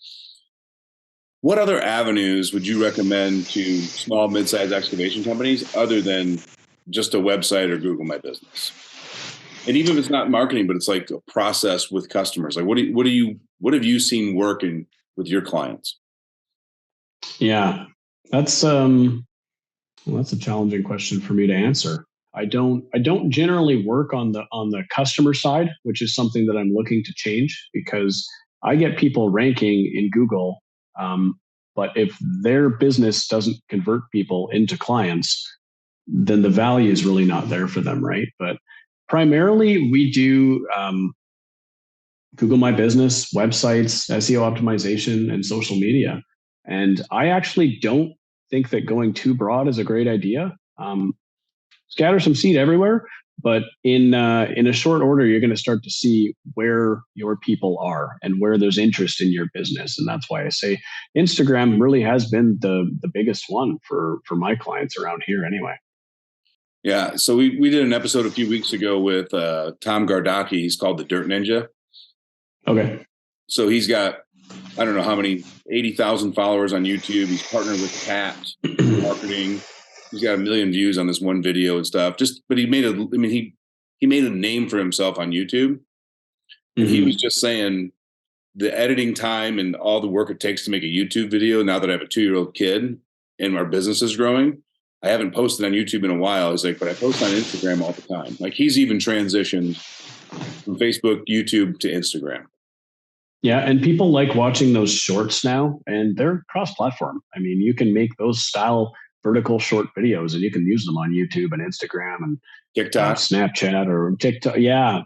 what other avenues would you recommend to small, mid-sized excavation companies other than just a website or Google My Business? And even if it's not marketing, but it's like a process with customers, like what have you seen working with your clients? Yeah, that's a challenging question for me to answer. I don't generally work on the customer side, which is something that I'm looking to change because I get people ranking in Google, but if their business doesn't convert people into clients, then the value is really not there for them, right? But primarily, we do Google My Business, websites, SEO optimization, and social media. And I actually don't think that going too broad is a great idea. Scatter some seed everywhere, but in a short order, you're going to start to see where your people are and where there's interest in your business. And that's why I say Instagram really has been the biggest one for my clients around here anyway. Yeah. So we did an episode a few weeks ago with Tom Gardocki. He's called the Dirt Ninja. Okay. So he's got, I don't know how many, 80,000 followers on YouTube. He's partnered with Cat Marketing. He's got 1 million views on this one video and stuff. But he made he made a name for himself on YouTube. And he was just saying the editing time and all the work it takes to make a YouTube video. Now that I have a 2-year-old kid and our business is growing, I haven't posted on YouTube in a while. He's like, but I post on Instagram all the time. Like he's even transitioned from Facebook, YouTube to Instagram. Yeah, and people like watching those shorts now, and they're cross-platform. I mean, you can make those style vertical short videos, and you can use them on YouTube and Instagram and TikTok, Snapchat, or TikTok. Yeah,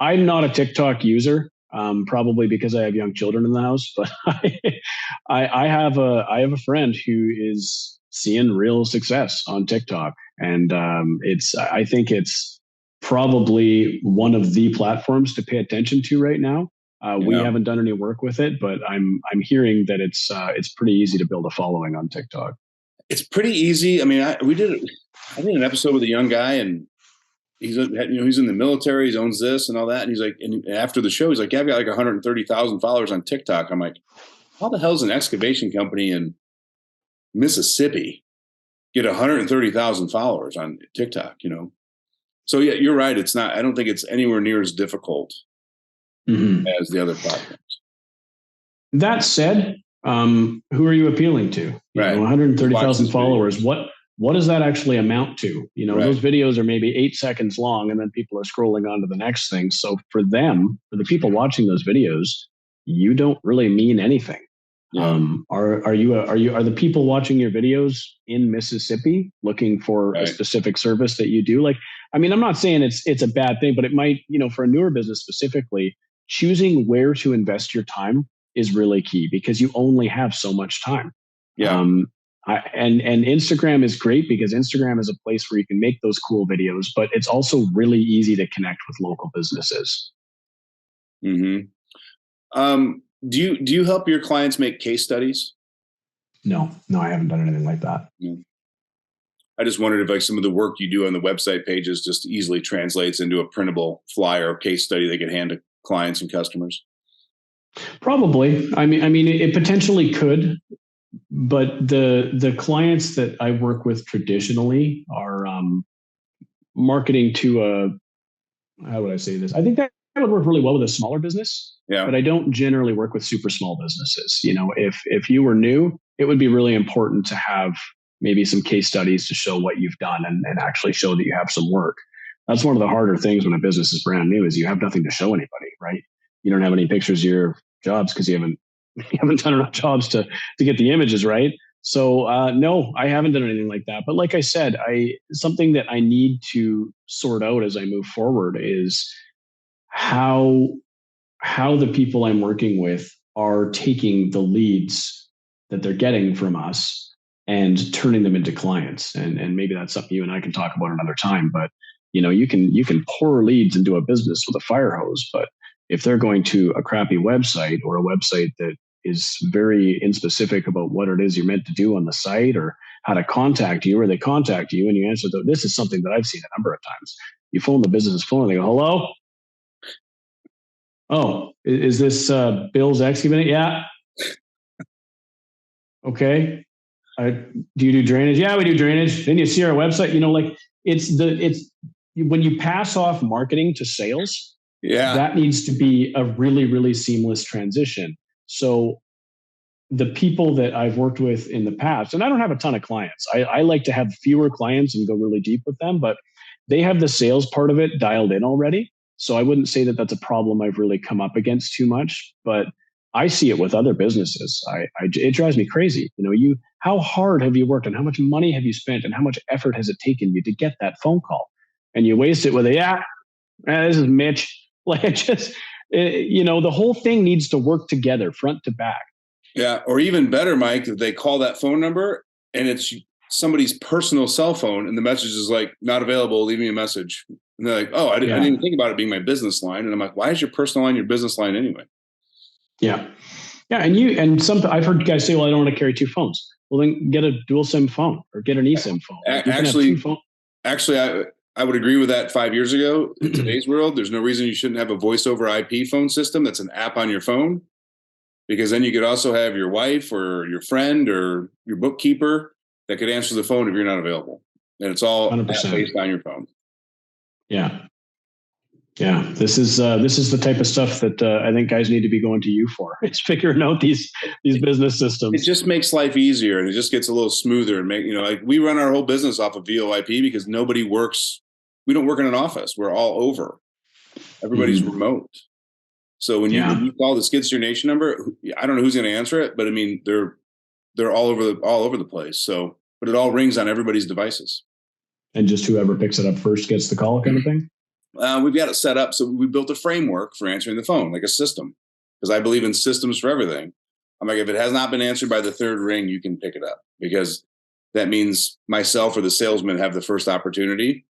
I'm not a TikTok user, probably because I have young children in the house. But I have a friend who is seeing real success on TikTok, and I think it's probably one of the platforms to pay attention to right now. We haven't done any work with it, but I'm hearing that it's pretty easy to build a following on TikTok. It's pretty easy. I mean, I did an episode with a young guy, and he's in the military. He owns this and all that, and he's like, and after the show, he's like, yeah, I've got like 130,000 followers on TikTok. I'm like, how the hell is an excavation company in Mississippi get 130,000 followers on TikTok? So yeah, you're right. It's not. I don't think it's anywhere near as difficult as the other platforms. That said, who are you appealing to? 130,000 followers. What does that actually amount to? Those videos are maybe 8 seconds long, and then people are scrolling on to the next thing. So for the people watching those videos, you don't really mean anything. Yeah. Are the people watching your videos in Mississippi looking for a specific service that you do? Like, I mean, I'm not saying it's a bad thing, but it might, for a newer business specifically, choosing where to invest your time is really key because you only have so much time. Yeah. And Instagram is great because Instagram is a place where you can make those cool videos, but it's also really easy to connect with local businesses. Mm-hmm. Do you help your clients make case studies? No, I haven't done anything like that. I just wondered if like some of the work you do on the website pages just easily translates into a printable flyer or case study they could hand to clients and customers. Probably. I mean, it potentially could, but the clients that I work with traditionally are marketing to a, how would I say this? I think that would work really well with a smaller business, but I don't generally work with super small businesses. If you were new, it would be really important to have maybe some case studies to show what you've done and actually show that you have some work. That's one of the harder things when a business is brand new is you have nothing to show anybody, right? You don't have any pictures of your jobs because you haven't done enough jobs to get the images right. So no, I haven't done anything like that. But like I said, something that I need to sort out as I move forward is how the people I'm working with are taking the leads that they're getting from us and turning them into clients. And maybe that's something you and I can talk about another time. But you can pour leads into a business with a fire hose, but if they're going to a crappy website or a website that is very inspecific about what it is you're meant to do on the site or how to contact you, or they contact you and you answer, this is something that I've seen a number of times. You phone the business phone and they go, hello? Oh, is this Bill's Excavator? Yeah. Okay. Do you do drainage? Yeah, we do drainage. Then you see our website, it's when you pass off marketing to sales, that needs to be a really, really seamless transition. So the people that I've worked with in the past, and I don't have a ton of clients. I like to have fewer clients and go really deep with them, but they have the sales part of it dialed in already. So I wouldn't say that that's a problem I've really come up against too much, but I see it with other businesses. It drives me crazy. How hard have you worked and how much money have you spent and how much effort has it taken you to get that phone call? And you waste it with this is Mitch. Like the whole thing needs to work together front to back. Yeah. Or even better, Mike, if they call that phone number and it's somebody's personal cell phone and the message is like, not available, leave me a message. And they're like, oh, I didn't even think about it being my business line. And I'm like, why is your personal line your business line anyway? Yeah. Yeah. I've heard guys say, well, I don't want to carry two phones. Well, then get a dual SIM phone or get an eSIM phone. Actually, I would agree with that 5 years ago. In today's world, there's no reason you shouldn't have a voice over IP phone system that's an app on your phone, because then you could also have your wife or your friend or your bookkeeper that could answer the phone if you're not available. And it's all 100% based on your phone. Yeah. Yeah. This is the type of stuff that I think guys need to be going to you for. It's figuring out these business systems. It just makes life easier and it just gets a little smoother and like we run our whole business off of VoIP because nobody works. We don't work in an office. We're all over. Everybody's remote. So when you call the Skid Steer Nation number, I don't know who's going to answer it, but I mean, they're all over the place. So, but it all rings on everybody's devices. And just whoever picks it up first gets the call, kind of thing. We've got it set up. So we built a framework for answering the phone, like a system, because I believe in systems for everything. I'm like, if it has not been answered by the third ring, you can pick it up, because that means myself or the salesman have the first opportunity.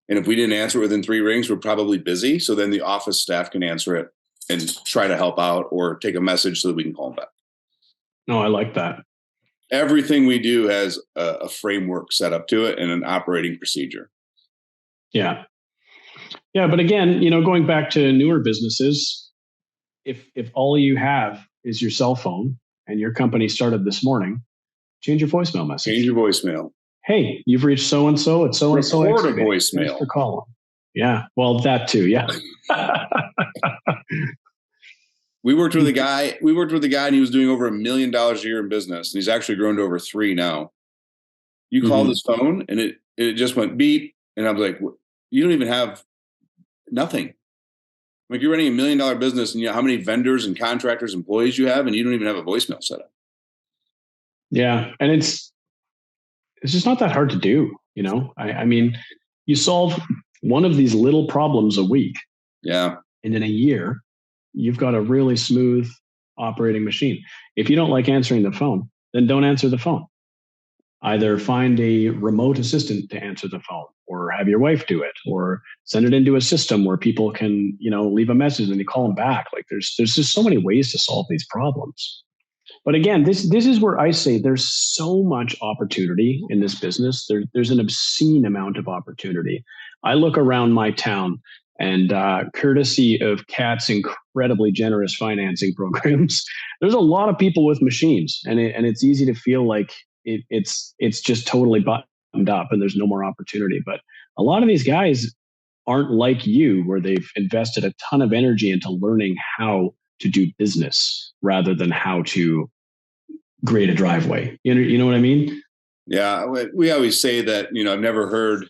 And if we didn't answer it within 3 rings, we're probably busy. So then the office staff can answer it and try to help out or take a message so that we can call them back. No, I like that. Everything we do has a framework set up to it and an operating procedure. Yeah. Yeah. But again, going back to newer businesses, if all you have is your cell phone and your company started this morning, change your voicemail message. Change your voicemail. Hey, you've reached so-and-so at so-and-so. Record a voicemail. Thanks for calling. Yeah. Well, that too. Yeah. We worked with a guy and he was doing over $1 million a year in business. And he's actually grown to over 3 now. You called his phone and it just went beep. And I was like, you don't even have nothing. Like, you're running $1 million business and you know how many vendors and contractors, employees you have, and you don't even have a voicemail set up. Yeah. And it's just not that hard to do. I mean, you solve one of these little problems a week. Yeah. And in a year, you've got a really smooth operating machine. If you don't like answering the phone, then don't answer the phone. Either find a remote assistant to answer the phone or have your wife do it, or send it into a system where people can, leave a message and you call them back. Like there's just so many ways to solve these problems. But again, this is where I say there's so much opportunity in this business. There's an obscene amount of opportunity. I look around my town, and courtesy of Cat's incredibly generous financing programs, there's a lot of people with machines, and it's easy to feel like it's just totally buttoned up and there's no more opportunity. But a lot of these guys aren't like you, where they've invested a ton of energy into learning how to do business rather than how to grade a driveway. You know what I mean? Yeah, we always say that, I've never heard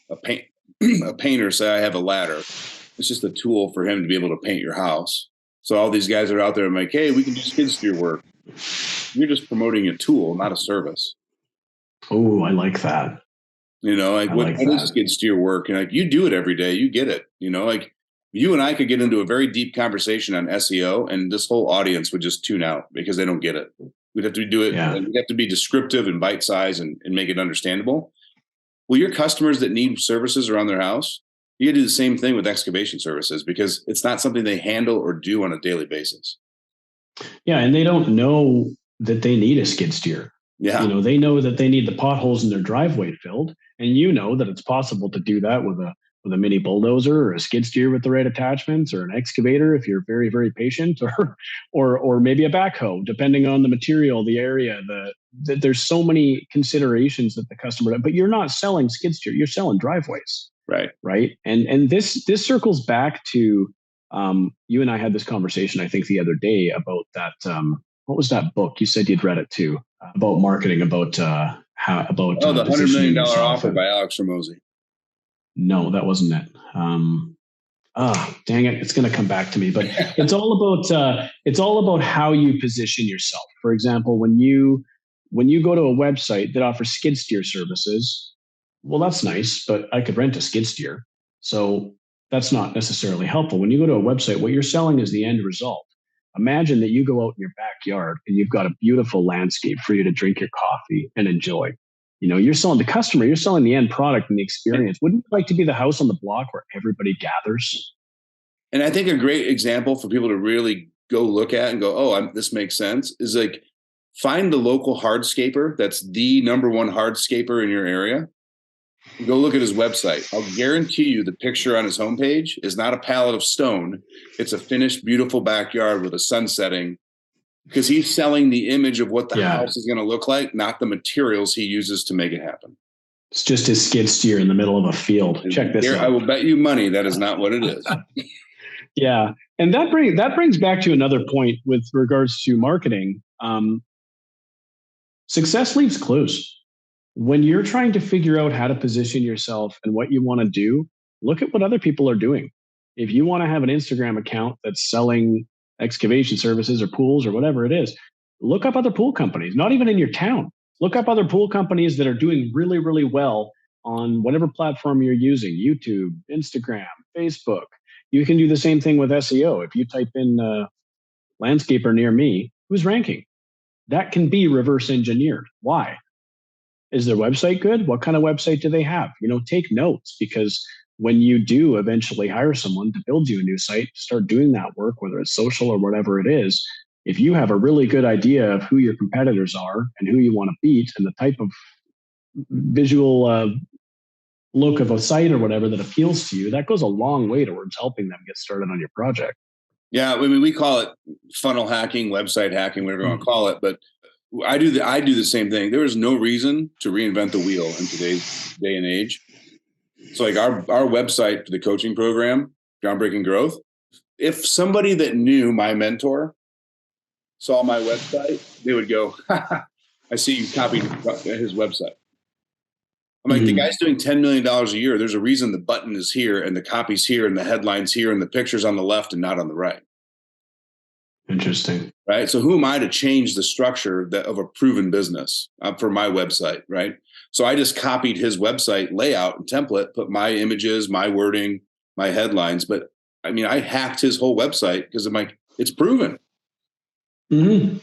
a painter say, I have a ladder. It's just a tool for him to be able to paint your house. So all these guys are out there and like, hey, we can do skid steer work. You're just promoting a tool, not a service. Oh, I like that. What is skid steer work? And like, you do it every day. You get it. Like you and I could get into a very deep conversation on SEO, and this whole audience would just tune out because they don't get it. We'd have to do it. Yeah. We'd have to be descriptive and bite size and make it understandable. Well, your customers that need services around their house, you got to do the same thing with excavation services, because it's not something they handle or do on a daily basis. Yeah. And they don't know that they need a skid steer. Yeah. They know that they need the potholes in their driveway filled. And that it's possible to do that with a mini bulldozer or a skid steer with the right attachments, or an excavator if you're very, very patient, or maybe a backhoe, depending on the material, the area. There's so many considerations that the customer. But you're not selling skid steer; you're selling driveways, right. And this circles back to you and I had this conversation, I think, the other day about that. What was that book? You said you'd read it too, about marketing, about the $100 million offer by Alex Ramosi. No, that wasn't it. Dang it. It's going to come back to me, but it's all about how you position yourself. For example, when you go to a website that offers skid steer services, well, that's nice, but I could rent a skid steer. So that's not necessarily helpful. When you go to a website, what you're selling is the end result. Imagine that you go out in your backyard and you've got a beautiful landscape for you to drink your coffee and enjoy. You're selling the customer, you're selling the end product and the experience. Wouldn't you like to be the house on the block where everybody gathers? And I think a great example for people to really go look at and go, this makes sense, is like find the local hardscaper that's the number one hardscaper in your area. Go look at his website. I'll guarantee you the picture on his homepage is not a pallet of stone. It's a finished, beautiful backyard with a sun setting, because he's selling the image of what the house is going to look like, not the materials he uses to make it happen. It's just his skid steer in the middle of a field. Check this out. I will bet you money that is not what it is. Yeah. And that brings back to another point with regards to marketing. Success leaves clues. When you're trying to figure out how to position yourself and what you want to do, look at what other people are doing. If you want to have an Instagram account that's selling excavation services or pools or whatever it is, look up other pool companies, not even in your town. Look up other pool companies that are doing really, really well on whatever platform you're using, YouTube, Instagram, Facebook. You can do the same thing with SEO. If you type in landscaper near me, who's ranking? That can be reverse engineered. Why? Is their website good? What kind of website do they have? Take notes, because when you do eventually hire someone to build you a new site, start doing that work, whether it's social or whatever it is, if you have a really good idea of who your competitors are and who you want to beat and the type of visual look of a site or whatever that appeals to you, that goes a long way towards helping them get started on your project. Yeah, I mean, we call it funnel hacking, website hacking, whatever you want to call it, but I do the same thing. There is no reason to reinvent the wheel in today's day and age. So like our website for the coaching program, Groundbreaking Growth, if somebody that knew my mentor saw my website, they would go, I see you copied his website. I'm like, the guy's doing $10 million a year. There's a reason the button is here and the copy's here and the headline's here and the picture's on the left and not on the right. Interesting. Right. So who am I to change the structure of a proven business for my website? Right. So I just copied his website layout and template, put my images, my wording, my headlines. But I mean, I hacked his whole website because I'm like, it's proven. Mm-hmm.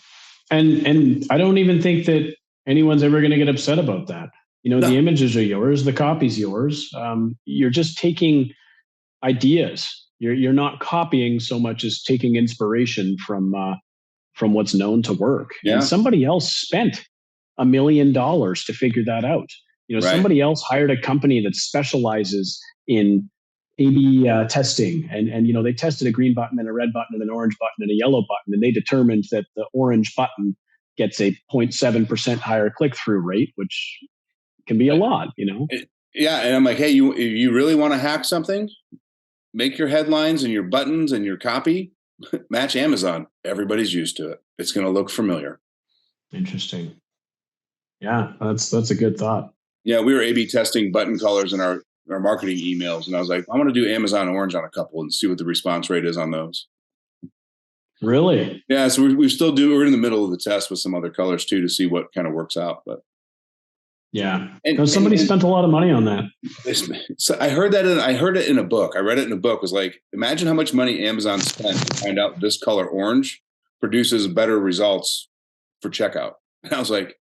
And I don't even think that anyone's ever going to get upset about that. No. The images are yours, the copy's yours. You're just taking ideas. You're not copying so much as taking inspiration from what's known to work. And Yeah. somebody else spent $1 million to figure that out. Right. Somebody else hired a company that specializes in A/B testing, and they tested a green button and a red button and an orange button and a yellow button, and they determined that the orange button gets a 0.7% higher click-through rate, which can be a lot. Yeah, and I'm like, hey, you really want to hack something? Make your headlines and your buttons and your copy match Amazon. Everybody's used to it. It's going to look familiar. Interesting. Yeah, that's a good thought. Yeah, we were A/B testing button colors in our marketing emails, and I was like, I want to do Amazon orange on a couple and see what the response rate is on those. Really? Yeah, so we're in the middle of the test with some other colors too to see what kind of works out. But yeah, somebody spent a lot of money on that. So I heard it in a book. I read it in a book. It was like, imagine how much money Amazon spent to find out this color orange produces better results for checkout. And I was like,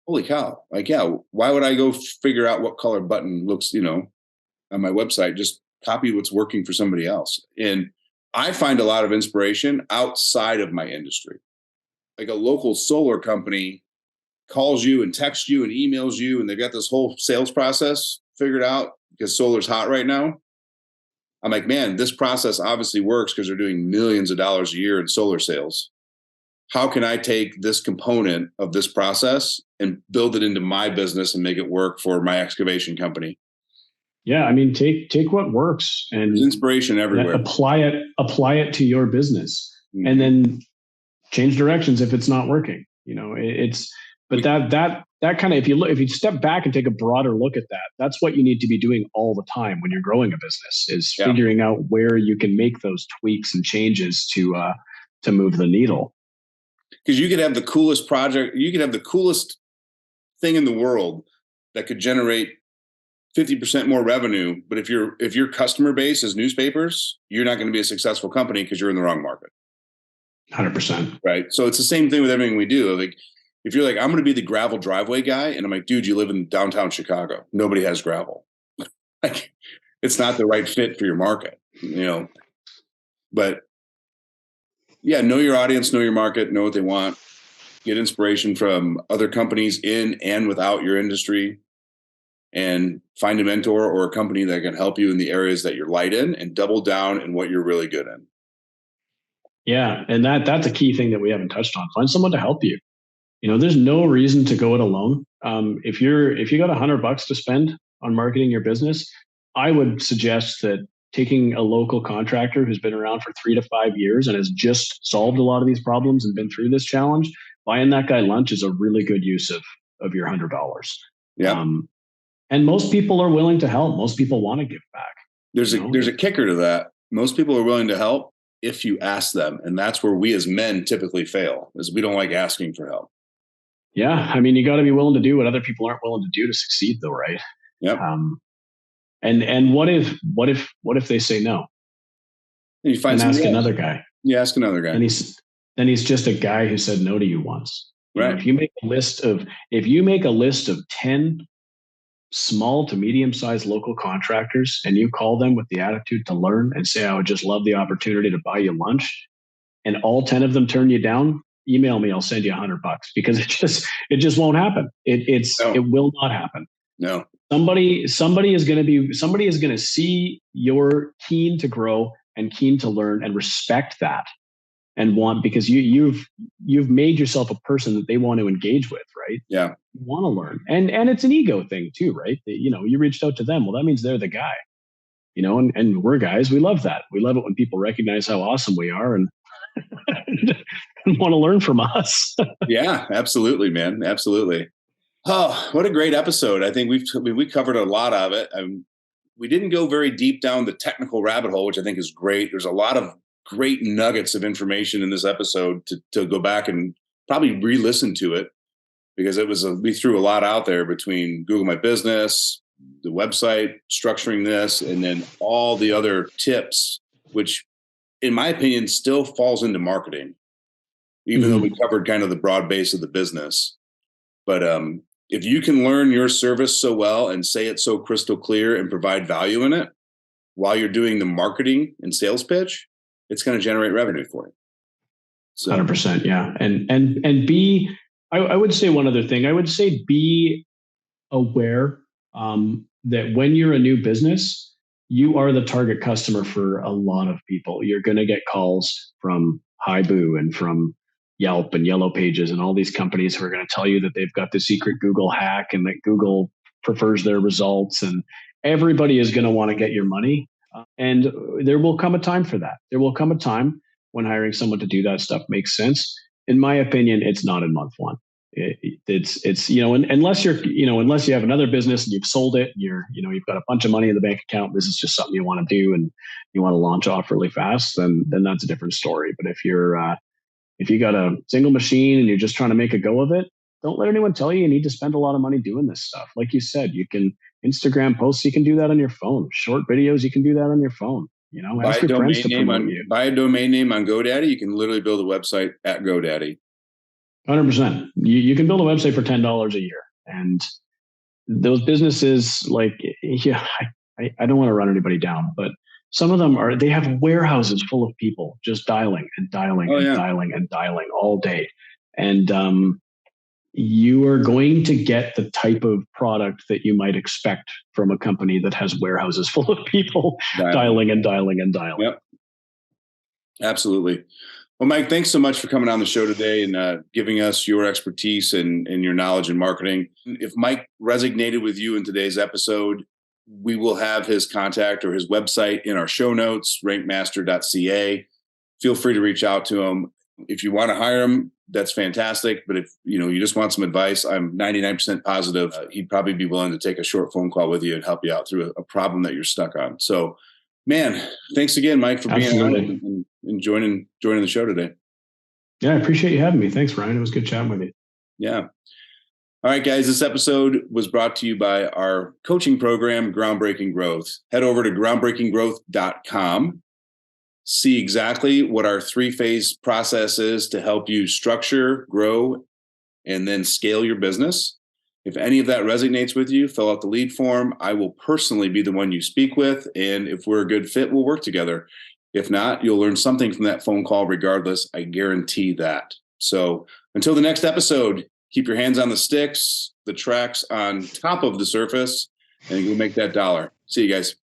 holy cow. Like, yeah, why would I go figure out what color button looks, on my website? Just copy what's working for somebody else. And I find a lot of inspiration outside of my industry. Like a local solar company calls you and texts you and emails you, and they've got this whole sales process figured out because solar's hot right now. I'm like, man, this process obviously works because they're doing millions of dollars a year in solar sales. How can I take this component of this process and build it into my business and make it work for my excavation company? Yeah, I mean, take what works and there's inspiration everywhere. Apply it to your business, and then change directions if it's not working. That kind of, if you step back and take a broader look at that, that's what you need to be doing all the time when you're growing a business, is figuring out where you can make those tweaks and changes to move the needle. Because you could have the coolest project, you could have the coolest thing in the world that could generate 50% more revenue, but if your customer base is newspapers, you're not going to be a successful company because you're in the wrong market. 100%. Right. So it's the same thing with everything we do. Like, if you're like, I'm going to be the gravel driveway guy, and I'm like, dude, you live in downtown Chicago. Nobody has gravel. Like, it's not the right fit for your market, But yeah, know your audience, know your market, know what they want. Get inspiration from other companies in and without your industry, and find a mentor or a company that can help you in the areas that you're light in, and double down in what you're really good in. Yeah, and that's a key thing that we haven't touched on. Find someone to help you. There's no reason to go it alone. If you got $100 to spend on marketing your business, I would suggest that taking a local contractor who's been around for 3 to 5 years and has just solved a lot of these problems and been through this challenge, buying that guy lunch is a really good use of your $100. Yeah. And most people are willing to help. Most people want to give back. There's a kicker to that. Most people are willing to help if you ask them. And that's where we as men typically fail, is we don't like asking for help. Yeah. I mean, you got to be willing to do what other people aren't willing to do to succeed though, right? Yep. And what if they say no? And you find ask another guy. You ask another guy. And he's just a guy who said no to you once. Right. If you make a list of 10 small to medium-sized local contractors and you call them with the attitude to learn and say, I would just love the opportunity to buy you lunch, and all 10 of them turn you down, email me, I'll send you $100, because it just won't happen. It will not happen. No. Somebody is going to see you're keen to grow and keen to learn and respect that, and want, because you've made yourself a person that they want to engage with, right? Yeah. You want to learn. And it's an ego thing too, right? You reached out to them. Well, that means they're the guy, and we're guys. We love that. We love it when people recognize how awesome we are and want to learn from us. Yeah, absolutely, man. Absolutely. Oh, what a great episode. I think we covered a lot of it. We didn't go very deep down the technical rabbit hole, which I think is great. There's a lot of great nuggets of information in this episode to go back and probably re-listen to it, because we threw a lot out there between Google My Business, the website, structuring this, and then all the other tips, which in my opinion still falls into marketing, even though we covered kind of the broad base of the business. But if you can learn your service so well and say it so crystal clear and provide value in it while you're doing the marketing and sales pitch, it's going to generate revenue for you. So, 100%. Yeah. And be, I would say one other thing. I would say be aware that when you're a new business, you are the target customer for a lot of people. You're going to get calls from Hibu and from Yelp and Yellow Pages and all these companies who are going to tell you that they've got the secret Google hack and that Google prefers their results, and everybody is going to want to get your money. And there will come a time for that. There will come a time when hiring someone to do that stuff makes sense. In my opinion, it's not in month one. It's unless you have another business and you've sold it, and you've got a bunch of money in the bank account, this is just something you want to do and you want to launch off really fast, then that's a different story. But if you got a single machine and you're just trying to make a go of it, don't let anyone tell you need to spend a lot of money doing this stuff. Like you said, you can Instagram posts, you can do that on your phone. Short videos, you can do that on your phone. Ask your friends to promote you. Buy a domain name on GoDaddy. You can literally build a website at GoDaddy. 100%. You can build a website for $10 a year, and those businesses, I don't want to run anybody down, but some of them they have warehouses full of people just dialing and dialing dialing and dialing all day, and you are going to get the type of product that you might expect from a company that has warehouses full of people dialing and dialing and dialing. Yep. Absolutely. Well, Mike, thanks so much for coming on the show today and giving us your expertise and your knowledge in marketing. If Mike resonated with you in today's episode, we will have his contact or his website in our show notes, rankmaster.ca. Feel free to reach out to him. If you want to hire him, that's fantastic. But if you just want some advice, I'm 99% positive he'd probably be willing to take a short phone call with you and help you out through a problem that you're stuck on. So, man, thanks again, Mike, for being on and joining the show today. Yeah, I appreciate you having me. Thanks, Ryan. It was good chatting with you. Yeah. All right, guys, this episode was brought to you by our coaching program, Groundbreaking Growth. Head over to groundbreakinggrowth.com. See exactly what our 3-phase process is to help you structure, grow, and then scale your business. If any of that resonates with you, fill out the lead form. I will personally be the one you speak with. And if we're a good fit, we'll work together. If not, you'll learn something from that phone call regardless. I guarantee that. So until the next episode, keep your hands on the sticks, the tracks on top of the surface, and you'll make that dollar. See you guys.